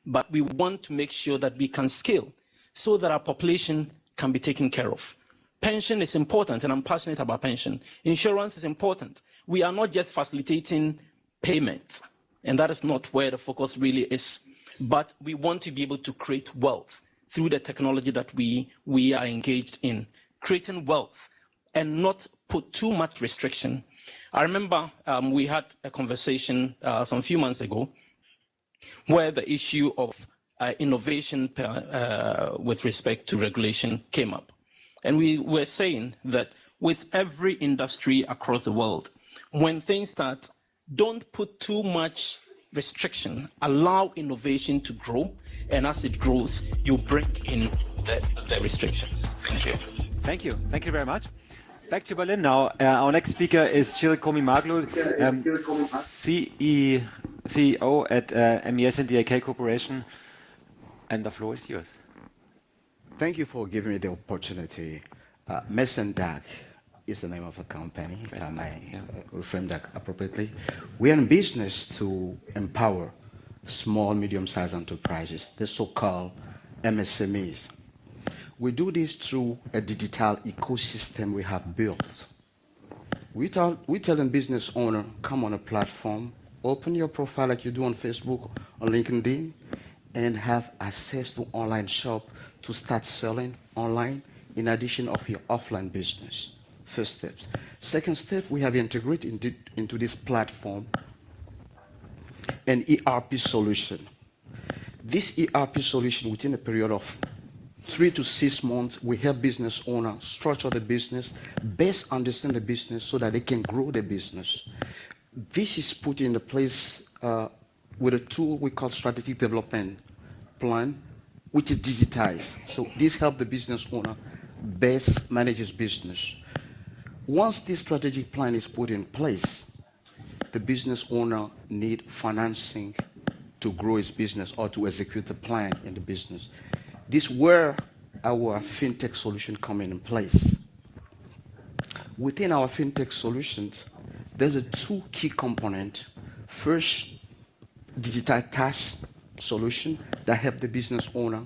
But we want to make sure that we can scale so that our population can be taken care of. Pension is important, and I'm passionate about pension. Insurance is important. We are not just facilitating payment, and that is not where the focus really is. But we want to be able to create wealth through the technology that we are engaged in, creating wealth and not put too much restriction. I remember we had a conversation some few months ago where the issue of innovation with respect to regulation came up. And we were saying that with every industry across the world, when things start, don't put too much restriction, allow innovation to grow, and as it grows, you bring in the restrictions. Thank you. Thank you. Thank you very much. Back to Berlin now. Our next speaker is Chirikomi Maglu, CEO at MES and DAK Corporation, and the floor is yours. Thank you for giving me the opportunity. MES and DAK is the name of the company, if I may reframe that appropriately. We are in business to empower small, medium-sized enterprises, the so-called MSMEs. We do this through a digital ecosystem we have built. We tell a business owner, come on a platform, open your profile like you do on Facebook or LinkedIn, and have access to online shop to start selling online in addition of your offline business. First step. Second step, we have integrated into this platform an ERP solution. This ERP solution, within a period of 3 to 6 months, we help business owners structure the business, best understand the business so that they can grow the business. This is put into place with a tool we call strategic development plan, which is digitized. So this helps the business owner best manage his business. Once this strategic plan is put in place, the business owner need financing to grow his business or to execute the plan in the business. This is where our fintech solution come in place. Within our fintech solutions, there's a two key component. First, digitized tax solution that help the business owner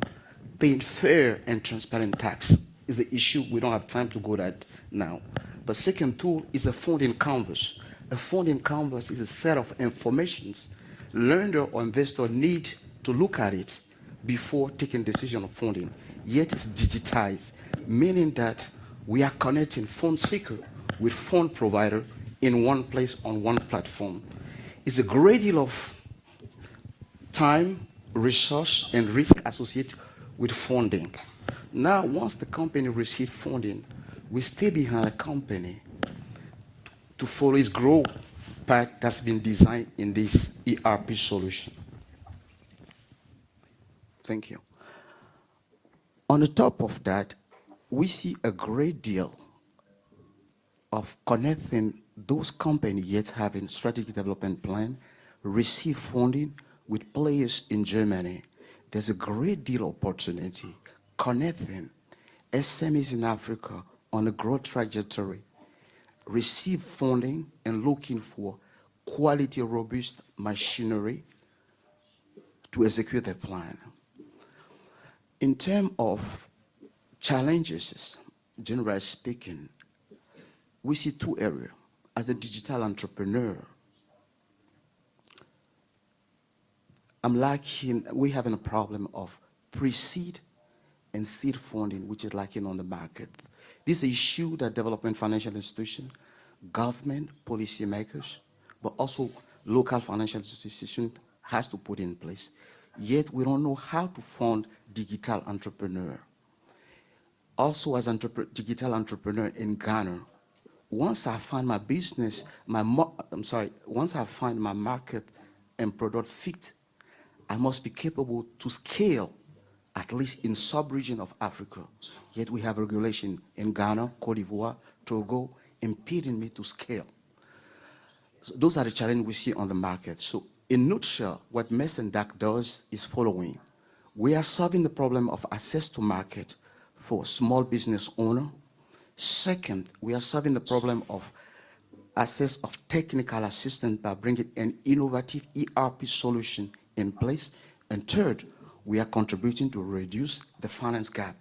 paying fair and transparent tax is an issue. We don't have time to go that now. But second tool is a funding canvas. A funding canvas is a set of informations lender or investor need to look at it before taking decision of funding. Yet it's digitized, meaning that we are connecting fund seeker with fund provider in one place on one platform. It's a great deal of time, resource, and risk associated with funding. Now, once the company receives funding, we stay behind a company to follow its growth path that's been designed in this ERP solution. Thank you. On the top of that, we see a great deal of connecting those companies yet having strategic development plan, receive funding with players in Germany. There's a great deal of opportunity connecting SMEs in Africa on a growth trajectory, receive funding and looking for quality, robust machinery to execute their plan. In terms of challenges, generally speaking, we see two areas. As a digital entrepreneur, we're having a problem of pre-seed and seed funding, which is lacking on the market. This is an issue that development financial institutions, government, policymakers, but also local financial institutions has to put in place. Yet we don't know how to fund digital entrepreneur. Also, as digital entrepreneur in Ghana, once I find my business, once I find my market and product fit, I must be capable to scale, at least in sub-region of Africa. Yet we have regulation in Ghana, Cote d'Ivoire, Togo, impeding me to scale. So those are the challenges we see on the market. So in a nutshell, what MES and DAC does is following. We are solving the problem of access to market for small business owner. Second, we are solving the problem of access of technical assistance by bringing an innovative ERP solution in place. And third, we are contributing to reduce the finance gap.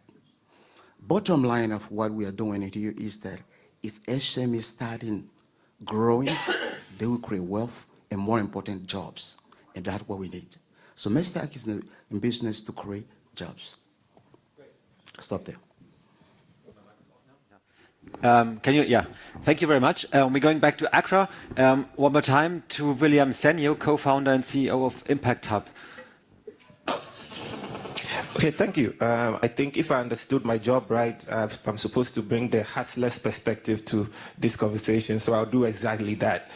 Bottom line of what we are doing here is that if SME is starting growing, they will create wealth and, more important, jobs. And that's what we need. So MESTAC is in business to create jobs. Stop there. Thank you very much. We're going back to Accra. One more time to William Senyo, co-founder and CEO of Impact Hub. Okay, thank you. I think if I understood my job right, I'm supposed to bring the hustler's perspective to this conversation, so I'll do exactly that.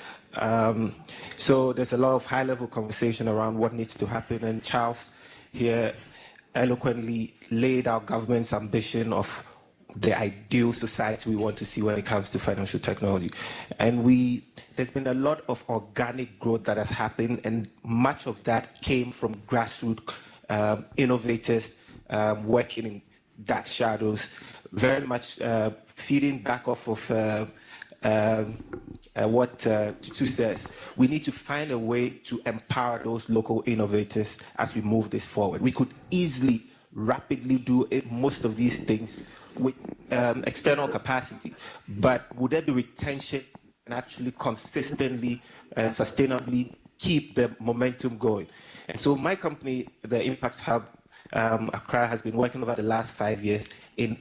So there's a lot of high-level conversation around what needs to happen, and Charles here eloquently laid out government's ambition of the ideal society we want to see when it comes to financial technology. And there's been a lot of organic growth that has happened, and much of that came from grassroots innovators working in dark shadows, very much feeding back off of what Tutu says. We need to find a way to empower those local innovators as we move this forward. We could easily, rapidly do most of these things with external capacity, but would there be retention and actually consistently, sustainably keep the momentum going? And so my company, the Impact Hub, Accra, has been working over the last 5 years in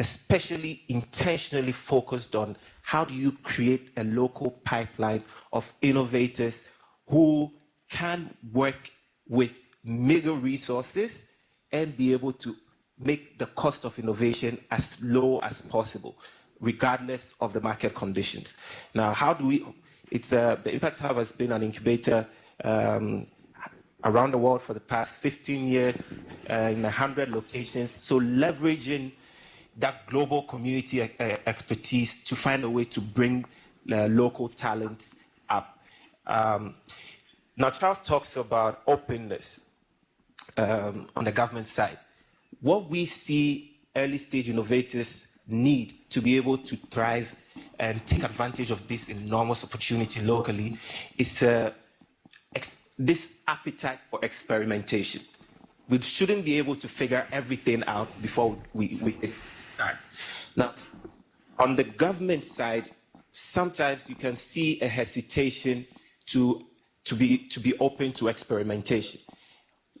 especially intentionally focused on how do you create a local pipeline of innovators who can work with meager resources and be able to make the cost of innovation as low as possible, regardless of the market conditions. Now, how do we the Impact Hub has been an incubator around the world for the past 15 years in 100 locations. So leveraging that global community expertise to find a way to bring local talents up. Now, Charles talks about openness on the government side. What we see early stage innovators need to be able to thrive and take advantage of this enormous opportunity locally is this appetite for experimentation. We shouldn't be able to figure everything out before we start. Now, on the government side, sometimes you can see a hesitation to be open to experimentation.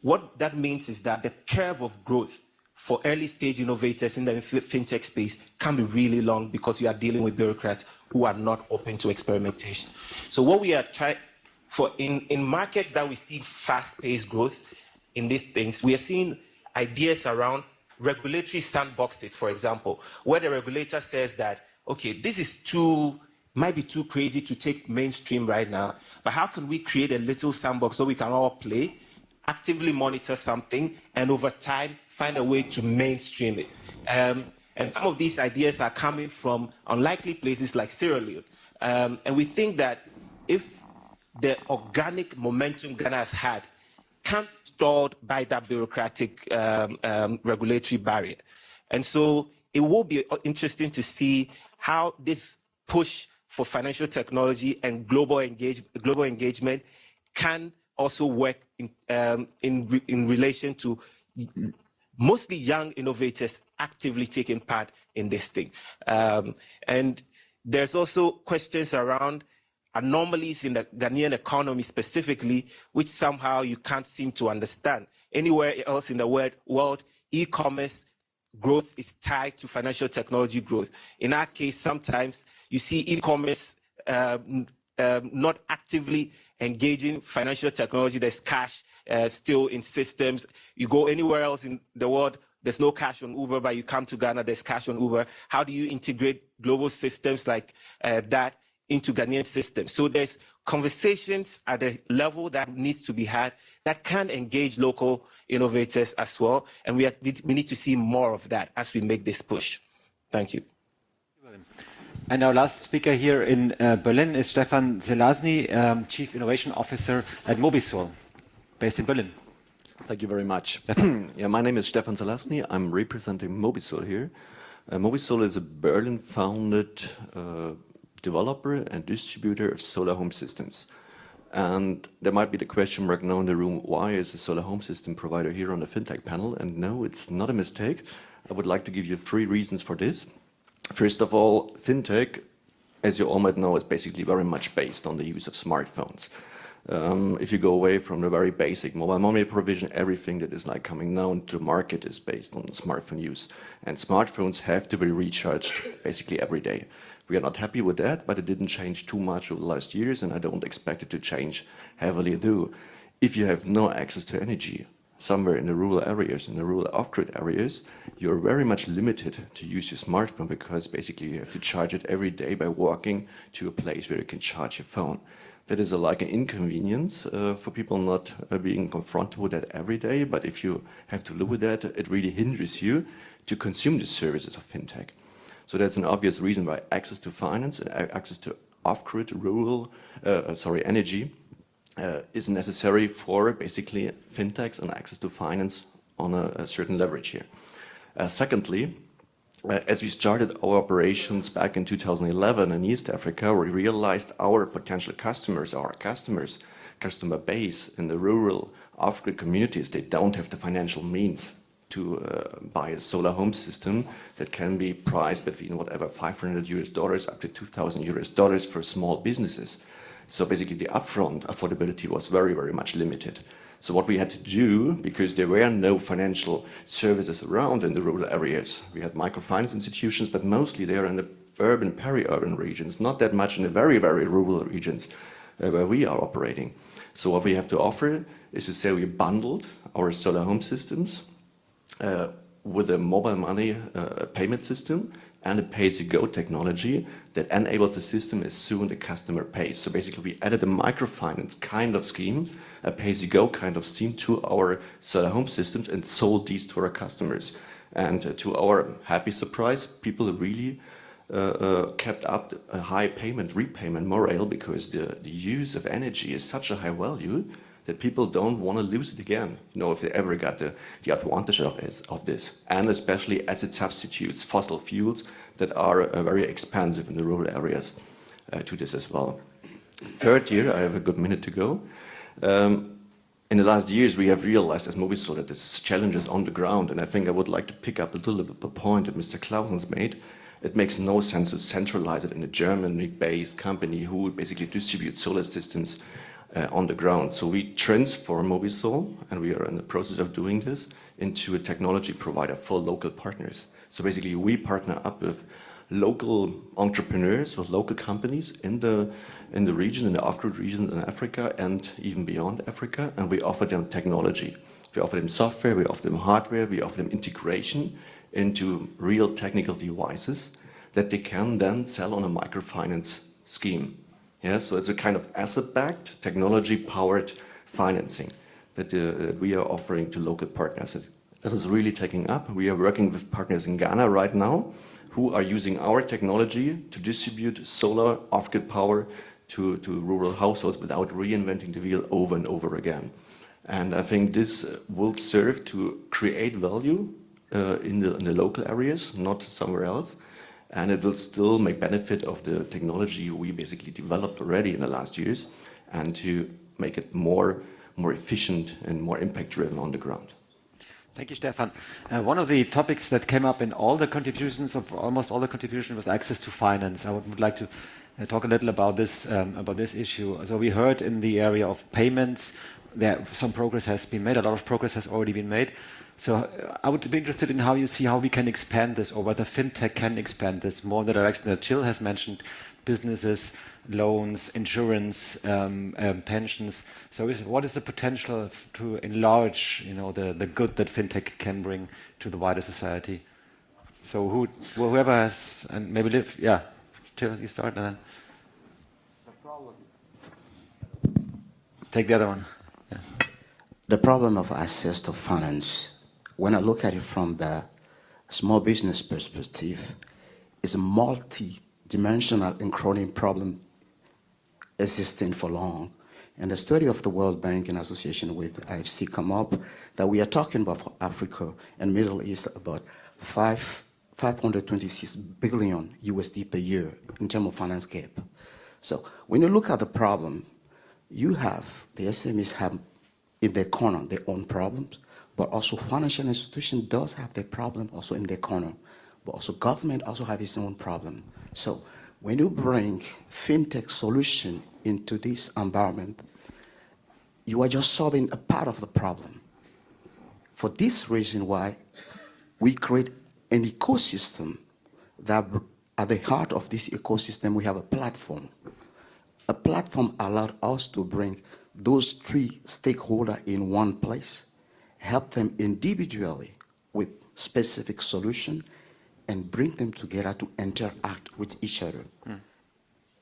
What that means is that the curve of growth for early stage innovators in the fintech space can be really long because you are dealing with bureaucrats who are not open to experimentation. So what we are trying for in markets that we see fast-paced growth in these things, we are seeing ideas around regulatory sandboxes, for example, where the regulator says that, okay, this is might be too crazy to take mainstream right now, but how can we create a little sandbox so we can all play, actively monitor something, and over time find a way to mainstream it. And some of these ideas are coming from unlikely places like Sierra Leone. And we think that if the organic momentum Ghana has had can't be stalled by that bureaucratic regulatory barrier. And so it will be interesting to see how this push for financial technology and global engagement can also work in relation to mostly young innovators actively taking part in this thing. And there's also questions around anomalies in the Ghanaian economy specifically, which somehow you can't seem to understand. Anywhere else in the world, e-commerce growth is tied to financial technology growth. In our case, sometimes you see e-commerce not actively engaging financial technology. There's cash still in systems. You go anywhere else in the world, there's no cash on Uber, but you come to Ghana, there's cash on Uber. How do you integrate global systems like that into Ghanaian systems? So there's conversations at a level that needs to be had that can engage local innovators as well. And we need to see more of that as we make this push. Thank you. And our last speaker here in Berlin is Stefan Zelazny, Chief Innovation Officer at Mobisol, based in Berlin. Thank you very much. Yeah, my name is Stefan Zelazny. I'm representing Mobisol here. Mobisol is a Berlin-founded developer and distributor of solar home systems. And there might be the question right now in the room, why is a solar home system provider here on the FinTech panel? And no, it's not a mistake. I would like to give you 3 reasons for this. First of all, FinTech, as you all might know, is basically very much based on the use of smartphones. If you go away from the very basic mobile money provision, everything that is like coming now into the market is based on smartphone use. And smartphones have to be recharged basically every day. We are not happy with that, but it didn't change too much over the last years, and I don't expect it to change heavily though. If you have no access to energy, somewhere in the rural areas, in the rural off-grid areas, you're very much limited to use your smartphone because basically you have to charge it every day by walking to a place where you can charge your phone. That is like an inconvenience for people not being confronted with that every day, but if you have to live with that, it really hinders you to consume the services of FinTech. So that's an obvious reason why access to finance and access to off-grid rural, energy is necessary for basically fintechs and access to finance on a certain leverage here. Secondly, as we started our operations back in 2011 in East Africa, we realized our potential customers, customer base in the rural off-grid communities, they don't have the financial means to buy a solar home system that can be priced between whatever $500 up to $2,000 for small businesses. So basically the upfront affordability was very, very much limited. So what we had to do, because there were no financial services around in the rural areas, we had microfinance institutions, but mostly they are in the urban, peri-urban regions, not that much in the very, very rural regions where we are operating. So what we have to offer is to say we bundled our solar home systems with a mobile money payment system and a pay-as-you-go technology that enables the system as soon the customer pays. So basically, we added a microfinance kind of scheme, a pay-as-you-go kind of scheme to our solar home systems and sold these to our customers. And to our happy surprise, people really kept up a high repayment morale because the use of energy is such a high value that people don't want to lose it again, if they ever got the advantage of this, and especially as it substitutes fossil fuels that are very expensive in the rural areas to this as well. Third year, I have a good minute to go. In the last years, we have realized as Mobisol that there's challenges on the ground, and I think I would like to pick up a little bit the point that Mr. Clausen's made. It makes no sense to centralize it in a Germany-based company who basically distributes solar systems on the ground. So we transform Mobisol, and we are in the process of doing this, into a technology provider for local partners. So basically we partner up with local entrepreneurs, with local companies in the region, in the off-grid regions in Africa and even beyond Africa, and we offer them technology. We offer them software, we offer them hardware, we offer them integration into real technical devices that they can then sell on a microfinance scheme. Yeah, so it's a kind of asset-backed, technology-powered financing that we are offering to local partners. This is really taking up. We are working with partners in Ghana right now who are using our technology to distribute solar off-grid power to rural households without reinventing the wheel over and over again. And I think this will serve to create value in the local areas, not somewhere else. And it will still make benefit of the technology we basically developed already in the last years, and to make it more efficient and more impact-driven on the ground. Thank you, Stefan. One of the topics that came up in all the contributions, of almost all the contributions, was access to finance. I would like to talk a little about this issue. So we heard in the area of payments that some progress has been made. A lot of progress has already been made. So I would be interested in how you see how we can expand this, or whether fintech can expand this more in the direction that Jill has mentioned: businesses, loans, insurance, pensions. So what is the potential to enlarge, the good that fintech can bring to the wider society? So whoever has, and maybe Liv, Jill, you start, and then take the other one. Yeah. The problem of access to finance, when I look at it from the small business perspective, is a multi-dimensional and chronic problem existing for long. And the study of the World Bank in association with IFC come up that we are talking about for Africa and Middle East about 526 billion USD per year in terms of finance gap. So when you look at the problem, you have the SMEs have in their corner their own problems, but also financial institution does have their problem also in their corner, but also government also have its own problem. So when you bring fintech solution into this environment, you are just solving a part of the problem. For this reason why we create an ecosystem that at the heart of this ecosystem we have a platform. A platform allowed us to bring those three stakeholders in one place, help them individually with specific solution, and bring them together to interact with each other.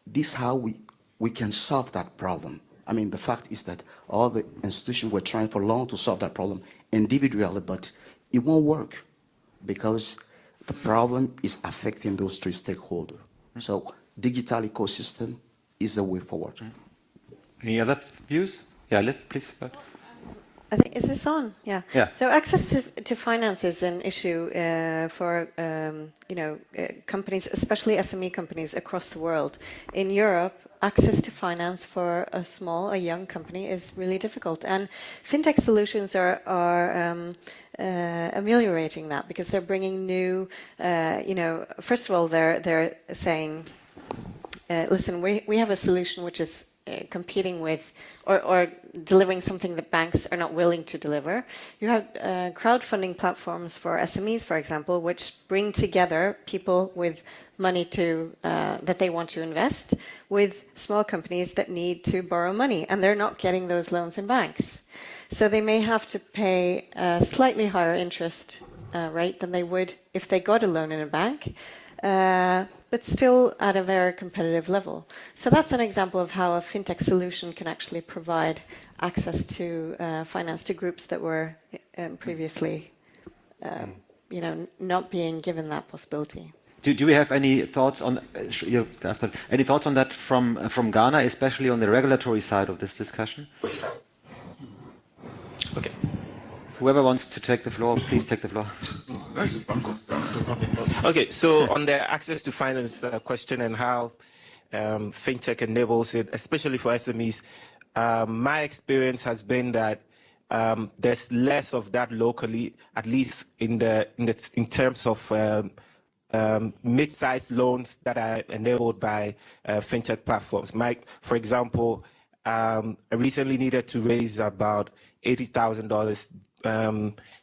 This is how we can solve that problem. I mean, the fact is that all the institutions were trying for long to solve that problem individually, but it won't work because the problem is affecting those three stakeholders. So digital ecosystem is a way forward. Any other views? Yeah, Liv, please. I think, is this on? Yeah. Yeah. So access to finance is an issue for companies, especially SME companies across the world. In Europe, access to finance for a young company is really difficult, and fintech solutions are ameliorating that because they're bringing new. First of all, they're saying, listen, we have a solution which is competing with or delivering something that banks are not willing to deliver. You have crowdfunding platforms for SMEs, for example, which bring together people with money that they want to invest with small companies that need to borrow money, and they're not getting those loans in banks. So they may have to pay a slightly higher interest rate than they would if they got a loan in a bank, but still at a very competitive level. So that's an example of how a fintech solution can actually provide access to finance to groups that were previously, not being given that possibility. Do we have any thoughts on any thoughts on that from Ghana, especially on the regulatory side of this discussion? Okay. Whoever wants to take the floor, please take the floor. Okay, so on the access to finance question and how fintech enables it, especially for SMEs, my experience has been that there's less of that locally, at least in terms of mid-sized loans that are enabled by fintech platforms. Mike, for example, I recently needed to raise about $80,000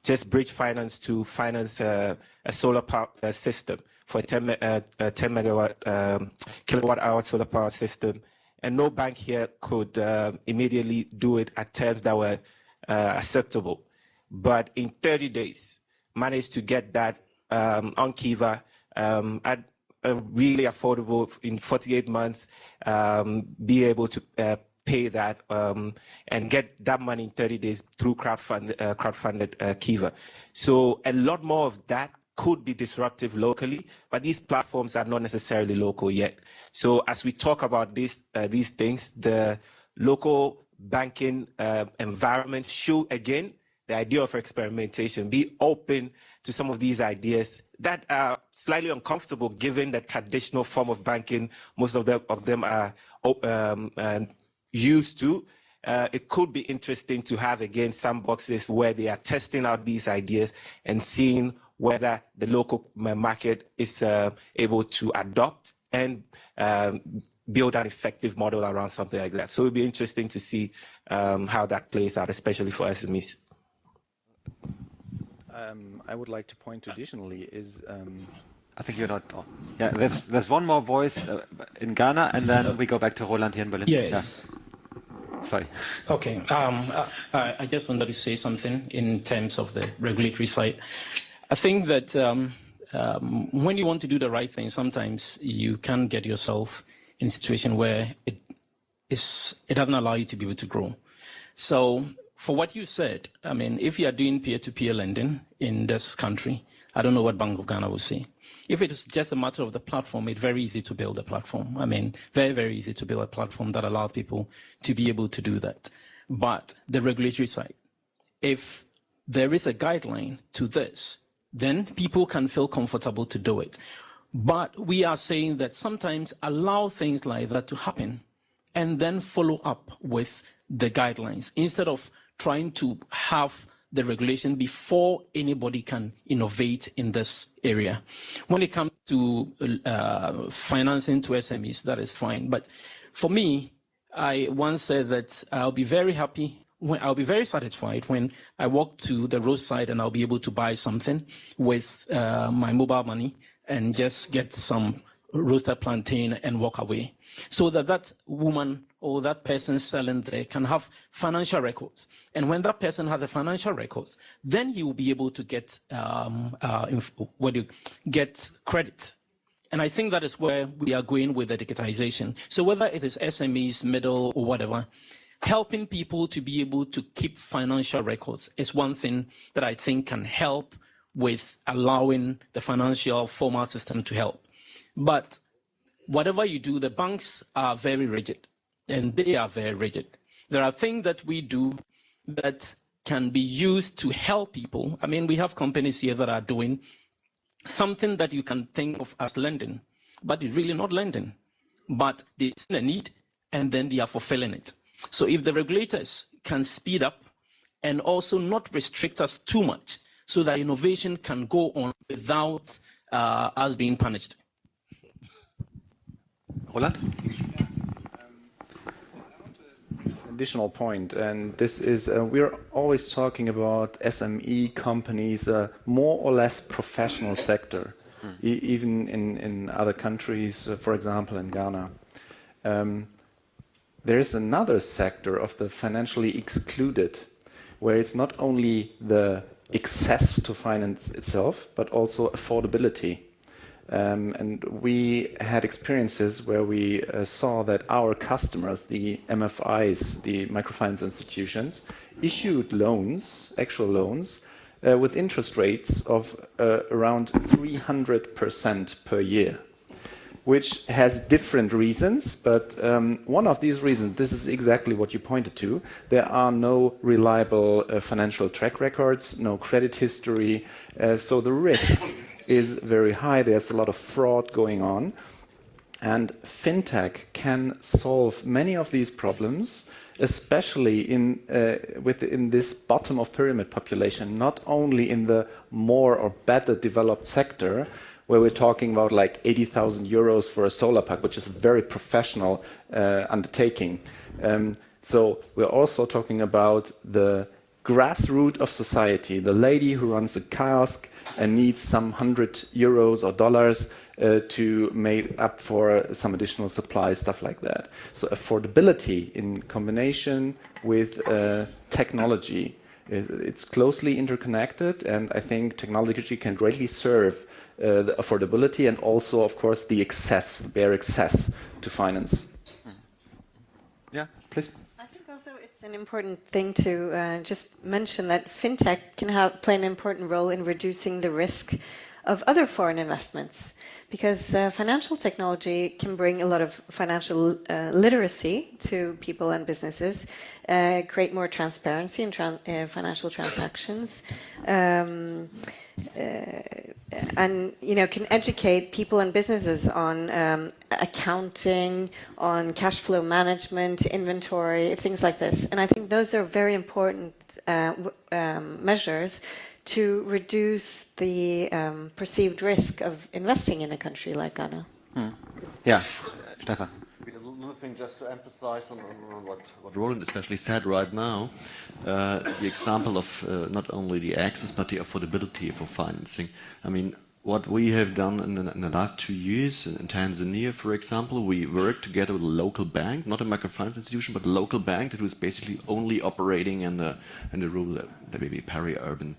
just bridge finance to finance a solar power system for a 10 megawatt kilowatt hour solar power system. And no bank here could immediately do it at terms that were acceptable. But in 30 days, managed to get that on Kiva at a really affordable, in 48 months, be able to pay that and get that money in 30 days through crowdfunded Kiva. So a lot more of that could be disruptive locally, but these platforms are not necessarily local yet. So as we talk about these things, the local banking environment should, again, the idea of experimentation, be open to some of these ideas that are slightly uncomfortable given the traditional form of banking most of them are used to. It could be interesting to have, again, sandboxes where they are testing out these ideas and seeing whether the local market is able to adopt and build an effective model around something like that. So it would be interesting to see how that plays out, especially for SMEs. I would like to point additionally is I think you're not. Oh. Yeah, there's one more voice in Ghana, and then we go back to Roland here in Berlin. Yes. Yeah. Sorry. Okay. I just wanted to say something in terms of the regulatory side. I think that when you want to do the right thing, sometimes you can get yourself in a situation where it doesn't allow you to be able to grow. So for what you said, I mean, if you are doing peer-to-peer lending in this country, I don't know what Bank of Ghana will say. If it is just a matter of the platform, it's very easy to build a platform. I mean, very, very easy to build a platform that allows people to be able to do that. But the regulatory side, if there is a guideline to this, then people can feel comfortable to do it. But we are saying that sometimes allow things like that to happen and then follow up with the guidelines instead of trying to have the regulation before anybody can innovate in this area. When it comes to financing to SMEs, that is fine. But for me, I once said that I'll be very happy, I'll be very satisfied when I walk to the roadside and I'll be able to buy something with my mobile money and just get some roasted plantain and walk away. So that woman or that person selling there can have financial records. And when that person has the financial records, then he will be able to get get credit. And I think that is where we are going with the digitization. So whether it is SMEs, middle, or whatever, helping people to be able to keep financial records is one thing that I think can help with allowing the financial formal system to help. But whatever you do, the banks are very rigid, and they are very rigid. There are things that we do that can be used to help people. I mean, we have companies here that are doing something that you can think of as lending, but it's really not lending. But they see a need, and then they are fulfilling it. So if the regulators can speed up and also not restrict us too much so that innovation can go on without us being punished. Roland? Additional point, and this is we're always talking about SME companies, more or less professional sector, even in other countries, for example in Ghana. There is another sector of the financially excluded, where it's not only the access to finance itself, but also affordability. And we had experiences where we saw that our customers, the MFIs, the microfinance institutions, issued loans, actual loans, with interest rates of around 300% per year, which has different reasons, but one of these reasons, this is exactly what you pointed to, there are no reliable financial track records, no credit history, so the risk is very high, there's a lot of fraud going on, and fintech can solve many of these problems, especially within this bottom of pyramid population, not only in the more or better developed sector, where we're talking about like 80,000 euros for a solar park, which is a very professional undertaking. So we're also talking about the grassroots of society, the lady who runs a kiosk and needs some 100 euros or dollars to make up for some additional supplies, stuff like that. So affordability in combination with technology, it's closely interconnected, and I think technology can greatly serve the affordability and also, of course, the access, bare access to finance. Yeah, please. I think also it's an important thing to just mention that fintech can play an important role in reducing the risk of other foreign investments, because financial technology can bring a lot of financial literacy to people and businesses, create more transparency in financial transactions, and can educate people and businesses on accounting, on cash flow management, inventory, things like this. And I think those are very important measures to reduce the perceived risk of investing in a country like Ghana. Yeah, Stefan. Another thing, just to emphasize on what Roland especially said right now, the example of not only the access but the affordability for financing. I mean, what we have done in the last 2 years in Tanzania, for example, we worked together with a local bank, not a microfinance institution, but a local bank that was basically only operating in the rural, maybe peri-urban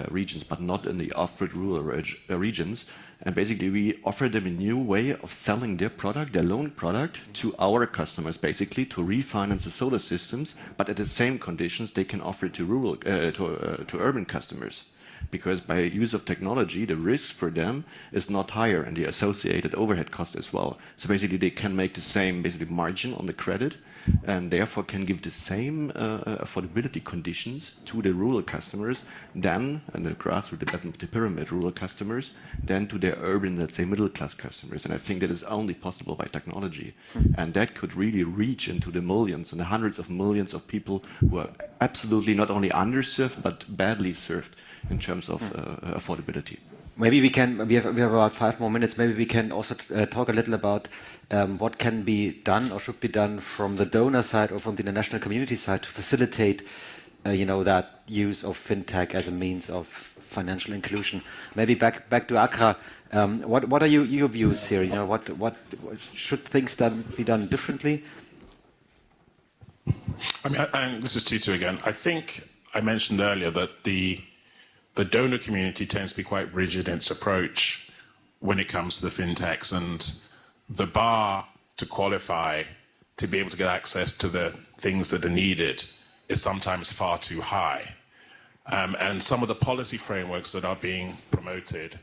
regions, but not in the off-grid rural regions. And basically, we offered them a new way of selling their product, their loan product, to our customers, basically to refinance the solar systems, but at the same conditions they can offer it to rural, to urban customers. Because by use of technology, the risk for them is not higher and the associated overhead cost as well. So basically, they can make the same margin on the credit and therefore can give the same affordability conditions to the rural customers than, and the grassroots, the bottom of the pyramid rural customers, than to their urban, let's say, middle class customers. And I think that is only possible by technology. And that could really reach into the millions and the hundreds of millions of people who are absolutely not only underserved, but badly served in terms of affordability. Maybe we have about 5 more minutes. Maybe we can also talk a little about what can be done or should be done from the donor side or from the international community side to facilitate, that use of fintech as a means of financial inclusion. Maybe back to Accra. What are your views here? What should things be done differently? I mean, and this is Tutu again. I think I mentioned earlier that the donor community tends to be quite rigid in its approach when it comes to the fintechs, and the bar to qualify to be able to get access to the things that are needed is sometimes far too high. And some of the policy frameworks that are being promoted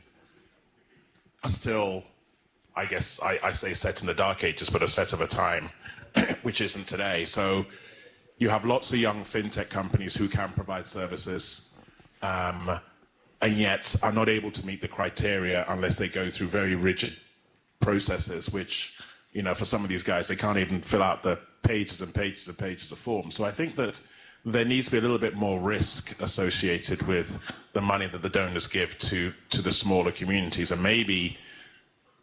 are still, I guess, I say set in the dark ages, but a set of a time, which isn't today. So you have lots of young fintech companies who can provide services, and yet are not able to meet the criteria unless they go through very rigid processes, which, for some of these guys, they can't even fill out the pages and pages and pages of forms. So I think that there needs to be a little bit more risk associated with the money that the donors give to the smaller communities, and maybe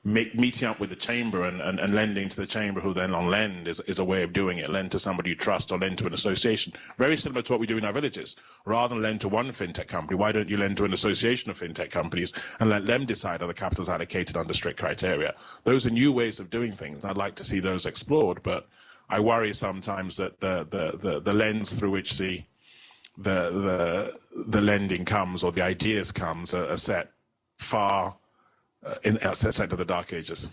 meeting up with the chamber and lending to the chamber, who then on lend is a way of doing it. Lend to somebody you trust or lend to an association. Very similar to what we do in our villages. Rather than lend to one fintech company, why don't you lend to an association of fintech companies and let them decide how the capital is allocated under strict criteria? Those are new ways of doing things, and I'd like to see those explored, but I worry sometimes that the lens through which the the lending comes or the ideas comes are set far set to the dark ages.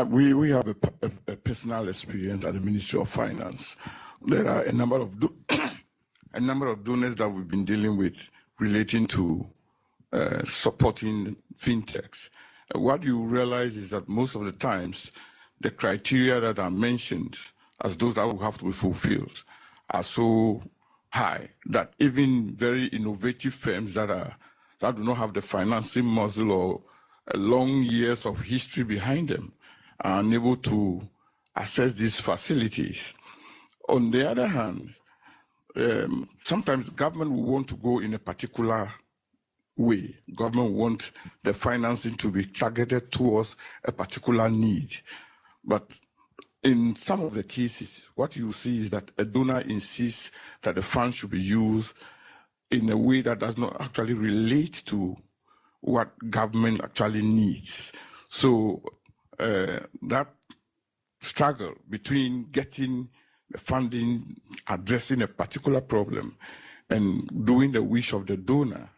We have a personal experience at the Ministry of Finance. There are a number of donors that we've been dealing with relating to supporting fintechs. What you realize is that most of the times, the criteria that are mentioned as those that will have to be fulfilled are so high that even very innovative firms that do not have the financing muscle or long years of history behind them are unable to access these facilities. On the other hand, sometimes government will want to go in a particular way. Government wants the financing to be targeted towards a particular need. But in some of the cases, what you see is that a donor insists that the fund should be used in a way that does not actually relate to what government actually needs. So that struggle between getting the funding, addressing a particular problem, and doing the wish of the donor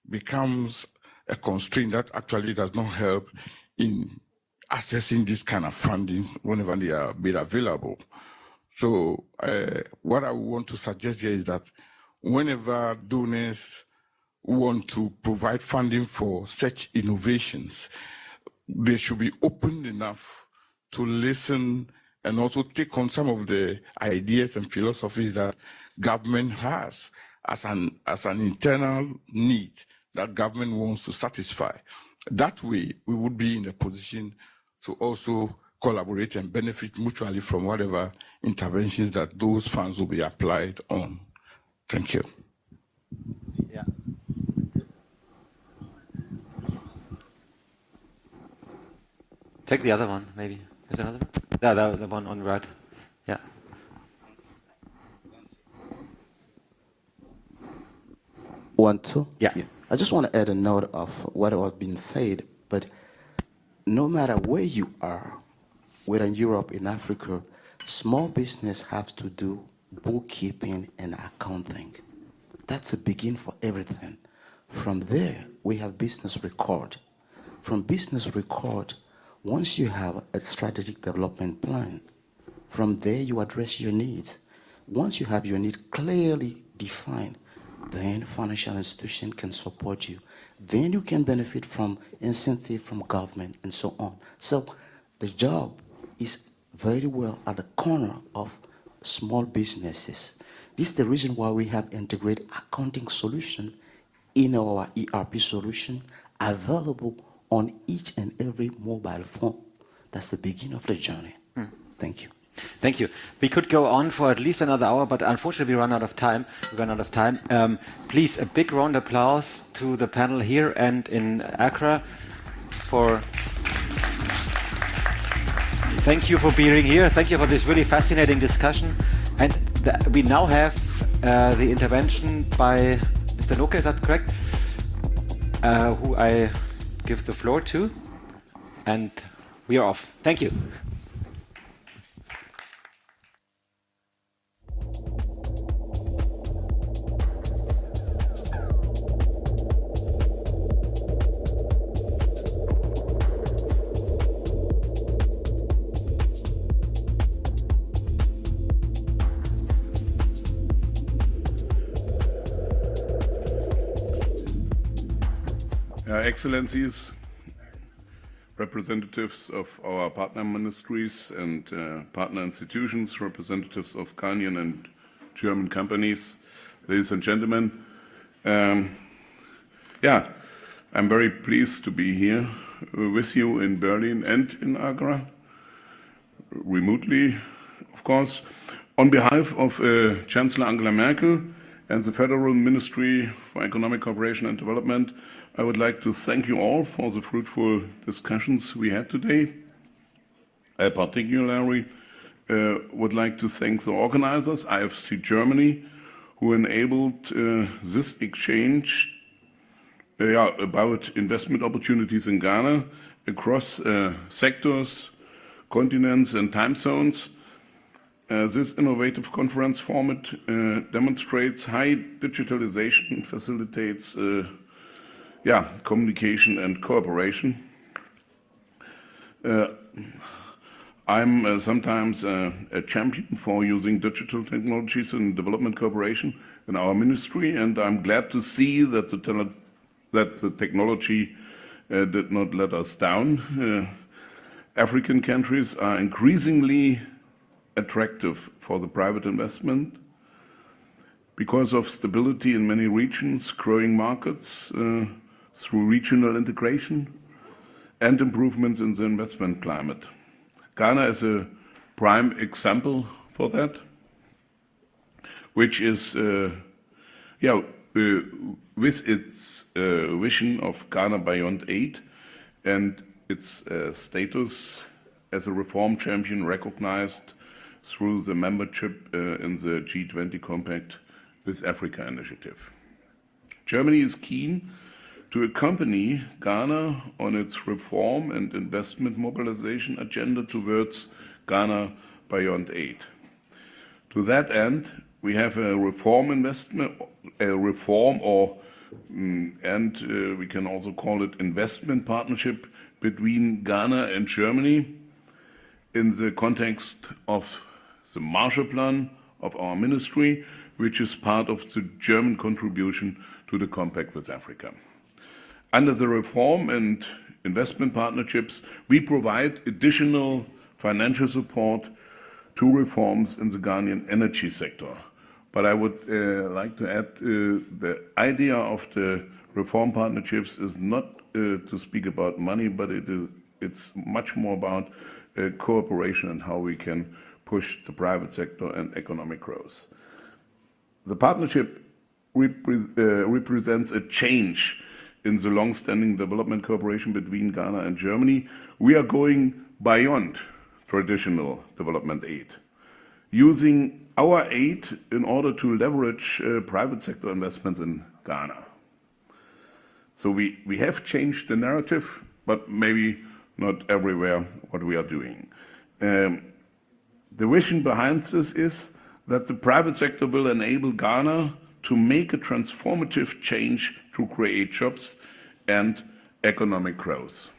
becomes a constraint that actually does not help in accessing this kind of fundings whenever they are made available. So what I want to suggest here is that whenever donors want to provide funding for such innovations, they should be open enough to listen and also take on some of the ideas and philosophies that government has as an internal need that government wants to satisfy. That way, we would be in a position to also collaborate and benefit mutually from whatever interventions that those funds will be applied on. Thank you. Yeah. Take the other one, maybe. Is there another one? Yeah, the one on the right. Yeah. One, two? Yeah. I just want to add a note of what was being said, but no matter where you are, whether in Europe, in Africa, small business has to do bookkeeping and accounting. That's a begin for everything. From there, we have business record. From business record, once you have a strategic development plan, from there you address your needs. Once you have your need clearly defined, then financial institution can support you. Then you can benefit from incentive from government and so on. So the job is very well at the corner of small businesses. This is the reason why we have integrated accounting solution in our ERP solution available on each and every mobile phone. That's the beginning of the journey. Thank you. Thank you. We could go on for at least another hour, but unfortunately we run out of time. Please, a big round of applause to the panel here and in Accra for... Thank you for being here. Thank you for this really fascinating discussion. And we now have the intervention by Mr. Noke, is that correct? Who I give the floor to. And we are off. Thank you. Excellencies, representatives of our partner ministries and partner institutions, representatives of Ghanaian and German companies, ladies and gentlemen. I'm very pleased to be here with you in Berlin and in Accra, remotely, of course. On behalf of Chancellor Angela Merkel and the Federal Ministry for Economic Cooperation and Development, I would like to thank you all for the fruitful discussions we had today. I particularly would like to thank the organizers, IFC Germany, who enabled this exchange about investment opportunities in Ghana across sectors, continents and time zones. This innovative conference format demonstrates high digitalization, facilitates communication and cooperation. I'm sometimes a champion for using digital technologies in development cooperation in our ministry, and I'm glad to see that the technology did not let us down. African countries are increasingly attractive for the private investment because of stability in many regions, growing markets through regional integration, and improvements in the investment climate. Ghana is a prime example for that, which is, with its vision of Ghana Beyond Aid and its status as a reform champion recognized through the membership in the G20 Compact with Africa initiative. Germany is keen to accompany Ghana on its reform and investment mobilization agenda towards Ghana Beyond Aid. To that end, we have a reform we can also call it investment partnership between Ghana and Germany in the context of the Marshall Plan of our ministry, which is part of the German contribution to the Compact with Africa. Under the reform and investment partnerships, we provide additional financial support to reforms in the Ghanaian energy sector. But I would like to add the idea of the reform partnerships is not to speak about money, but it's much more about cooperation and how we can push the private sector and economic growth. The partnership represents a change in the long-standing development cooperation between Ghana and Germany. We are going beyond traditional development aid, using our aid in order to leverage private sector investments in Ghana. So we have changed the narrative, but maybe not everywhere what we are doing. The vision behind this is that the private sector will enable Ghana to make a transformative change to create jobs and economic growth.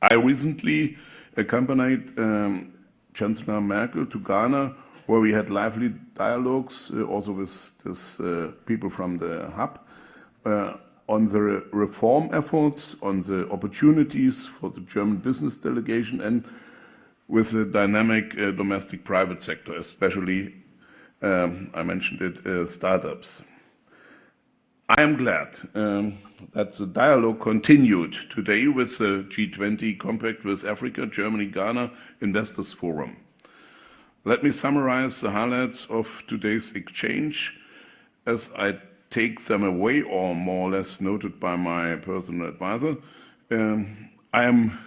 I recently accompanied Chancellor Merkel to Ghana, where we had lively dialogues, also with people from the hub, on the reform efforts, on the opportunities for the German business delegation, and with the dynamic domestic private sector, especially, I mentioned it, startups. I am glad that the dialogue continued today with the G20 Compact with Africa, Germany, Ghana Investors Forum. Let me summarize the highlights of today's exchange as I take them away, or more or less noted by my personal advisor. I am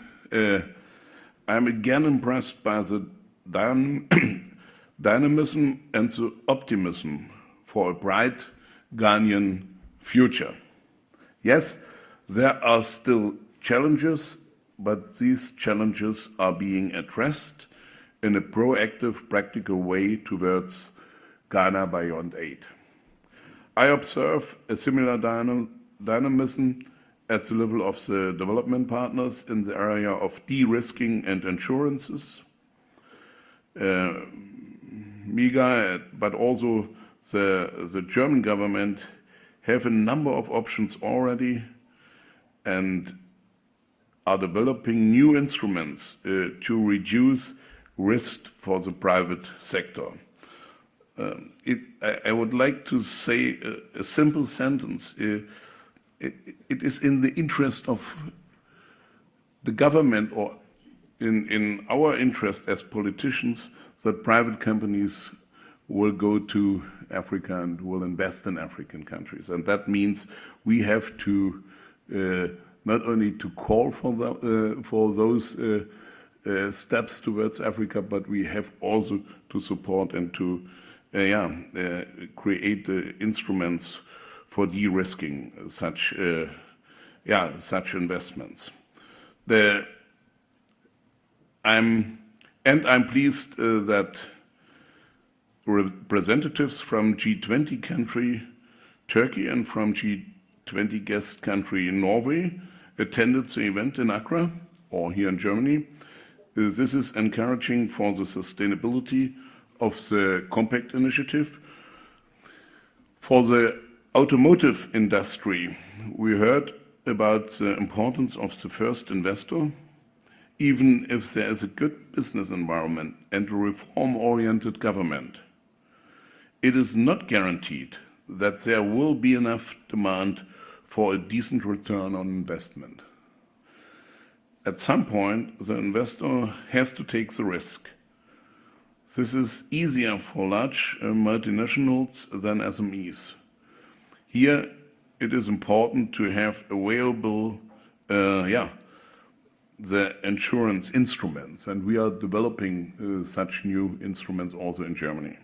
again impressed by the dynamism and the optimism for a bright Ghanaian future. Yes, there are still challenges, but these challenges are being addressed in a proactive, practical way towards Ghana Beyond Aid. I observe a similar dynamism at the level of the development partners in the area of de-risking and insurances. MIGA, but also the German government have a number of options already and are developing new instruments to reduce risk for the private sector. I would like to say a simple sentence. It is in the interest of the government, or in our interest as politicians, that private companies will go to Africa and will invest in African countries. And that means we have to not only to call for those steps towards Africa, but we have also to support and to create the instruments for de-risking such investments. I'm pleased that representatives from G20 country Turkey and from G20 guest country Norway attended the event in Accra or here in Germany. This is encouraging for the sustainability of the Compact Initiative. For the automotive industry, we heard about the importance of the first investor. Even if there is a good business environment and a reform-oriented government, it is not guaranteed that there will be enough demand for a decent return on investment. At some point, the investor has to take the risk. This is easier for large multinationals than SMEs. Here, it is important to have available, the insurance instruments, and we are developing such new instruments also in Germany.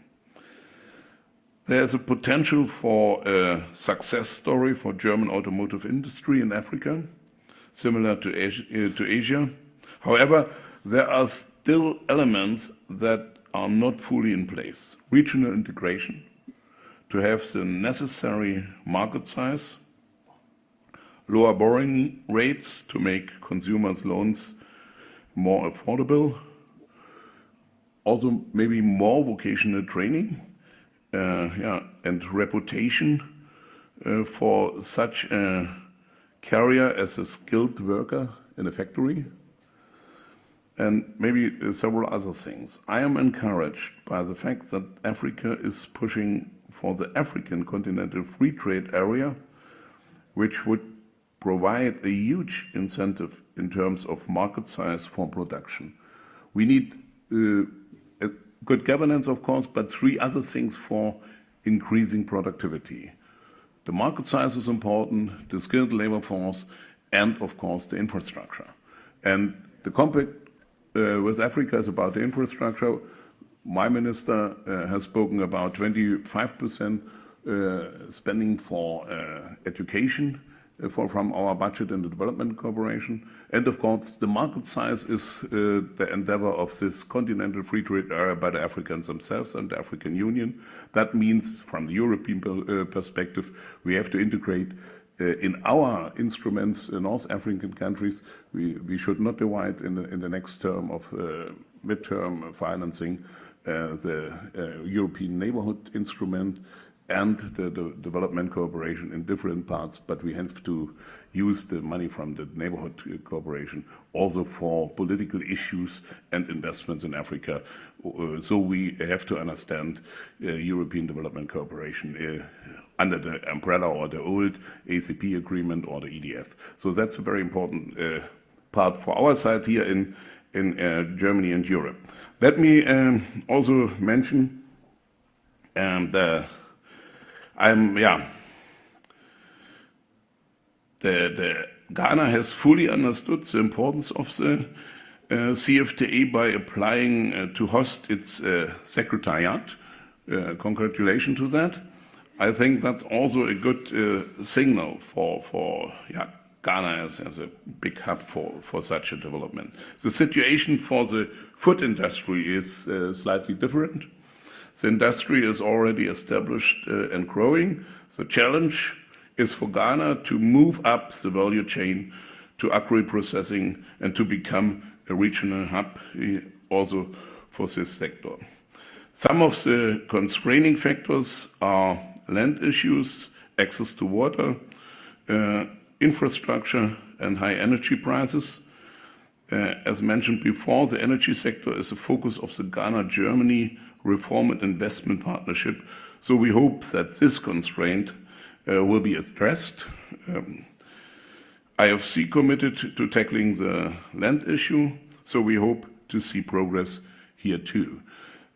There's a potential for a success story for German automotive industry in Africa, similar to Asia. However, there are still elements that are not fully in place. Regional integration, to have the necessary market size, lower borrowing rates to make consumers' loans more affordable, also maybe more vocational training, and reputation for such a carrier as a skilled worker in a factory, and maybe several other things. I am encouraged by the fact that Africa is pushing for the African Continental Free Trade Area, which would provide a huge incentive in terms of market size for production. We need good governance, of course, but three other things for increasing productivity. The market size is important, the skilled labor force, and of course the infrastructure. And the compact with Africa is about the infrastructure. My minister has spoken about 25% spending for education from our budget in the development cooperation. And of course, the market size is the endeavor of this continental free trade area by the Africans themselves and the African Union. That means, from the European perspective, we have to integrate in our instruments in North African countries. We should not divide in the next term of midterm financing the European Neighborhood Instrument and the development cooperation in different parts, but we have to use the money from the neighborhood cooperation also for political issues and investments in Africa. So we have to understand European development cooperation under the umbrella or the old ACP agreement or the EDF. So that's a very important part for our side here in Germany and Europe. Let me also mention Ghana has fully understood the importance of the CFTA by applying to host its secretariat. Congratulations to that. I think that's also a good signal for Ghana as a big hub for such a development. The situation for the food industry is slightly different. The industry is already established and growing. The challenge is for Ghana to move up the value chain to agri-processing and to become a regional hub also for this sector. Some of the constraining factors are land issues, access to water, infrastructure, and high energy prices. As mentioned before, the energy sector is the focus of the Ghana-Germany Reform and Investment Partnership. So we hope that this constraint will be addressed. IFC committed to tackling the land issue, so we hope to see progress here too.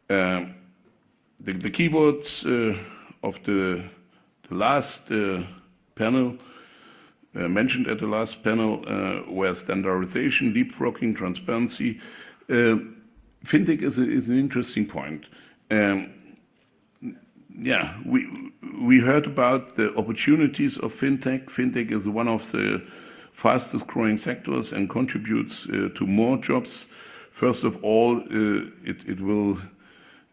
The keywords of the last panel, mentioned at the last panel, were standardization, leapfrogging, transparency. Fintech is an interesting point. We heard about the opportunities of fintech. Fintech is one of the fastest growing sectors and contributes to more jobs. First of all, it will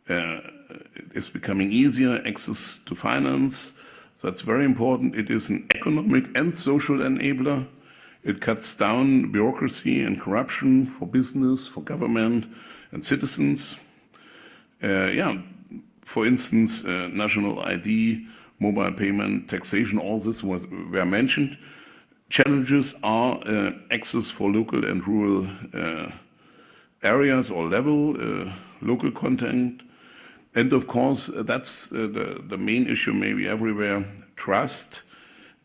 is becoming easier, access to finance. That's very important. It is an economic and social enabler. It cuts down bureaucracy and corruption for business, for government and citizens. For instance, national ID, mobile payment, taxation, all this were mentioned. Challenges are access for local and rural areas or level, local content. And of course, that's the main issue maybe everywhere, trust.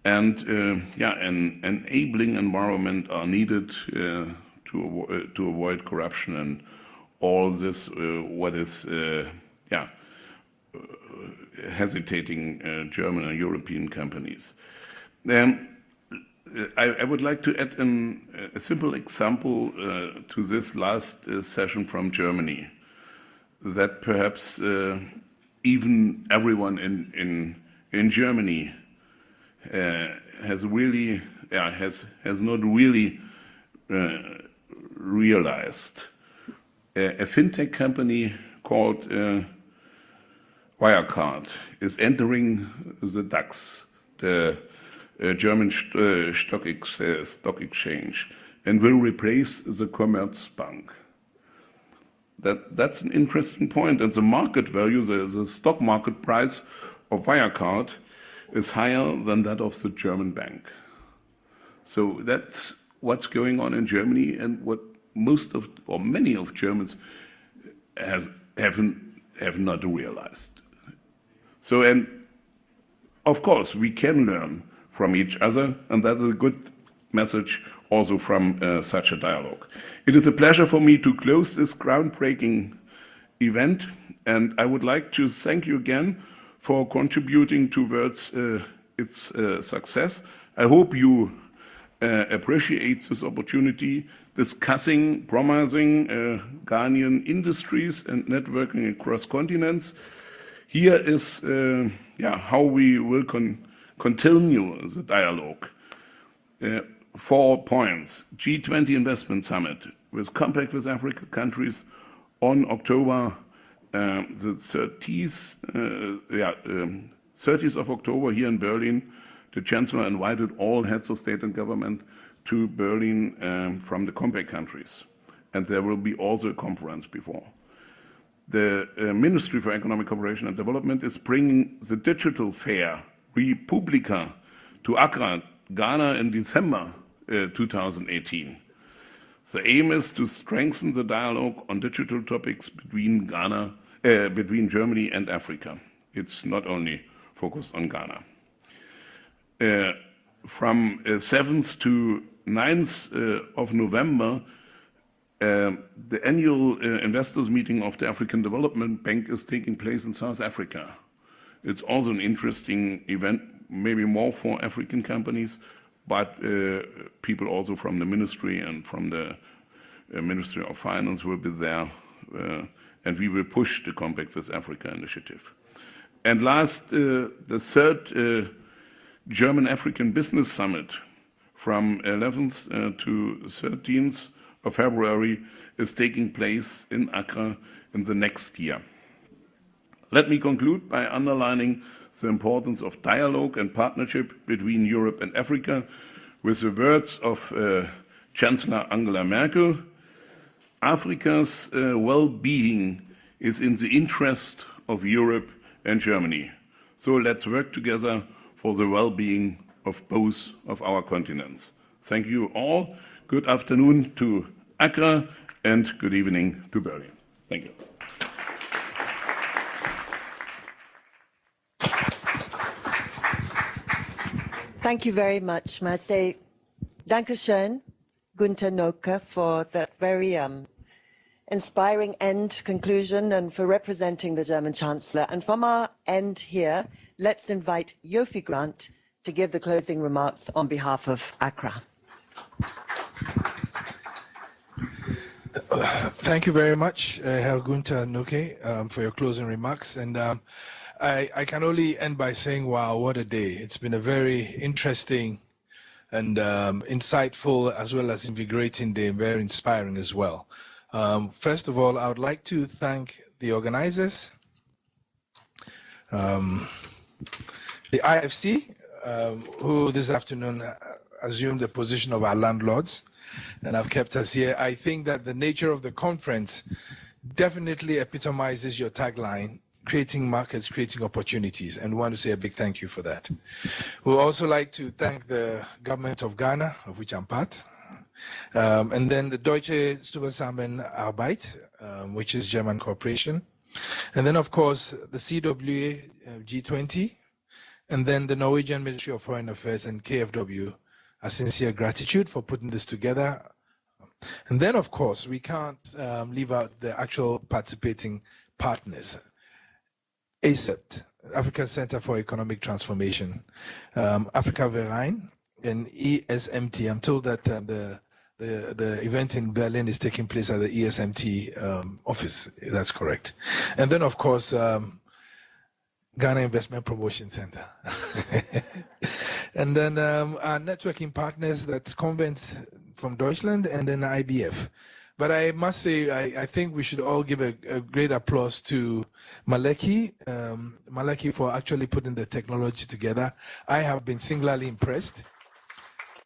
And an enabling environment are needed to avoid corruption and all this, what is hesitating German and European companies. I would like to add a simple example to this last session from Germany, that perhaps even everyone in Germany has not really realized. A fintech company called Wirecard is entering the DAX, the German stock exchange, and will replace the Commerzbank. That's an interesting point, and the market value, the stock market price of Wirecard is higher than that of the German bank. So that's what's going on in Germany, and what many of Germans have not realized. So, and of course, we can learn from each other, and that is a good message also from such a dialogue. It is a pleasure for me to close this groundbreaking event, and I would like to thank you again for contributing towards its success. I hope you appreciate this opportunity discussing promising Ghanaian industries and networking across continents. Here is how we will continue the dialogue. 4 points. G20 Investment Summit with Compact with Africa countries on October the 30th of October here in Berlin. The Chancellor invited all heads of state and government to Berlin from the Compact countries. And there will be also a conference before. The Ministry for Economic Cooperation and Development is bringing the digital fair, Republica, to Accra, Ghana in December 2018. The aim is to strengthen the dialogue on digital topics between Germany and Africa. It's not only focused on Ghana. From 7th to 9th of November, the annual investors meeting of the African Development Bank is taking place in South Africa. It's also an interesting event, maybe more for African companies, but people also from the ministry and from the Ministry of Finance will be there, and we will push the Compact with Africa initiative. And last, the third German African Business Summit from 11th to 13th of February is taking place in Accra in the next year. Let me conclude by underlining the importance of dialogue and partnership between Europe and Africa with the words of Chancellor Angela Merkel. Africa's well-being is in the interest of Europe and Germany. So let's work together for the well-being of both of our continents. Thank you all. Good afternoon to Accra and good evening to Berlin. Thank you. Thank you very much. May I say, Dankeschön, Gunther Noke, for that very inspiring end conclusion and for representing the German Chancellor. And from our end here, let's invite Yofi Grant to give the closing remarks on behalf of Accra. Thank you very much, Herr Gunther Noke, for your closing remarks. And I can only end by saying, wow, what a day. It's been a very interesting and insightful as well as invigorating day, very inspiring as well. First of all, I would like to thank the organizers, the IFC, who this afternoon assumed the position of our landlords and have kept us here. I think that the nature of the conference definitely epitomizes your tagline, creating markets, creating opportunities, and we want to say a big thank you for that. We would also like to thank the government of Ghana, of which I'm part, and then the Deutsche Zusammenarbeit, which is German corporation, and then of course the CWA, G20, and then the Norwegian Ministry of Foreign Affairs and KFW. A sincere gratitude for putting this together. And then of course we can't leave out the actual participating partners. ACEPT, African Center for Economic Transformation, Africa Verein, and ESMT. I'm told that the event in Berlin is taking place at the ESMT office. That's correct. And then, of course, Ghana Investment Promotion Center. And then our networking partners, that's Convent from Deutschland, and then IBF. But I must say, I think we should all give a great applause to Maleki, Maleki for actually putting the technology together. I have been singularly impressed.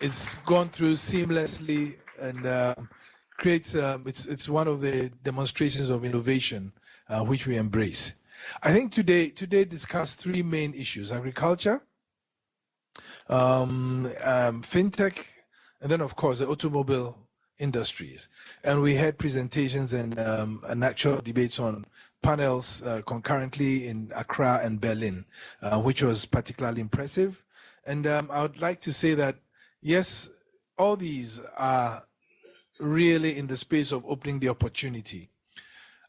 It's gone through seamlessly and creates, it's one of the demonstrations of innovation which we embrace. I think today discussed three main issues: agriculture, fintech, and then of course the automobile industries. And we had presentations and actual debates on panels concurrently in Accra and Berlin, which was particularly impressive. And I would like to say that, yes, all these are really in the space of opening the opportunity.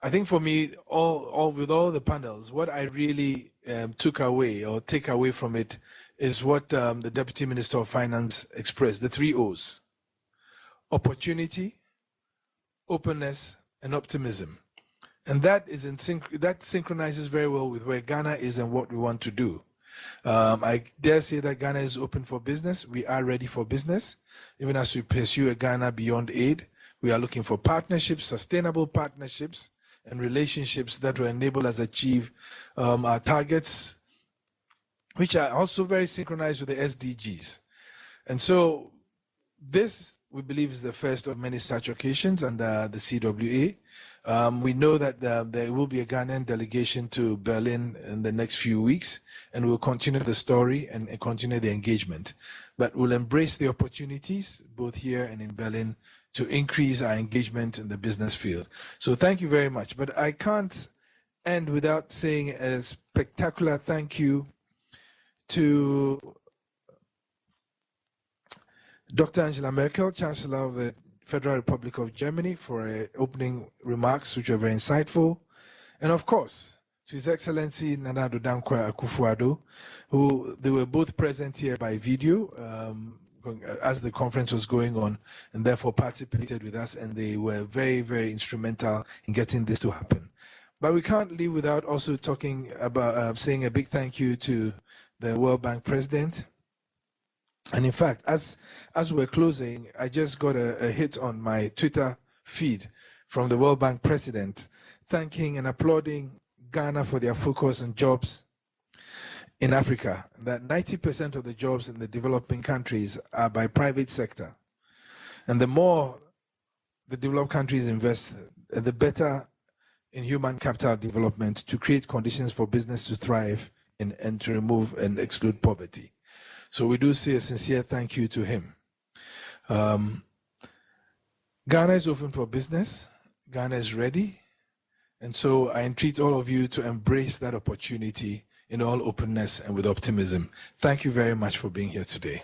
I think for me, with all the panels, what I really take away from it is what the Deputy Minister of Finance expressed, the 3 O's: opportunity, openness, and optimism. And that is that synchronizes very well with where Ghana is and what we want to do. I dare say that Ghana is open for business. We are ready for business. Even as we pursue a Ghana beyond aid, we are looking for partnerships, sustainable partnerships, and relationships that will enable us achieve our targets, which are also very synchronized with the SDGs. And so this, we believe, is the first of many such occasions under the CWA. We know that there will be a Ghanaian delegation to Berlin in the next few weeks, and we'll continue the story and continue the engagement. But we'll embrace the opportunities, both here and in Berlin, to increase our engagement in the business field. So thank you very much. But I can't end without saying a spectacular thank you to Dr. Angela Merkel, Chancellor of the Federal Republic of Germany, for opening remarks which were very insightful. And of course, to His Excellency Nana Addo Dankwa Akufo-Addo, who they were both present here by video as the conference was going on, and therefore participated with us, and they were very, very instrumental in getting this to happen. But we can't leave without also talking about saying a big thank you to the World Bank President. And in fact, as we're closing, I just got a hit on my Twitter feed from the World Bank President, thanking and applauding Ghana for their focus on jobs in Africa, that 90% of the jobs in the developing countries are by private sector. And the more the developed countries invest, the better in human capital development to create conditions for business to thrive and to remove and exclude poverty. So we do say a sincere thank you to him. Ghana is open for business. Ghana is ready. And so I entreat all of you to embrace that opportunity in all openness and with optimism. Thank you very much for being here today.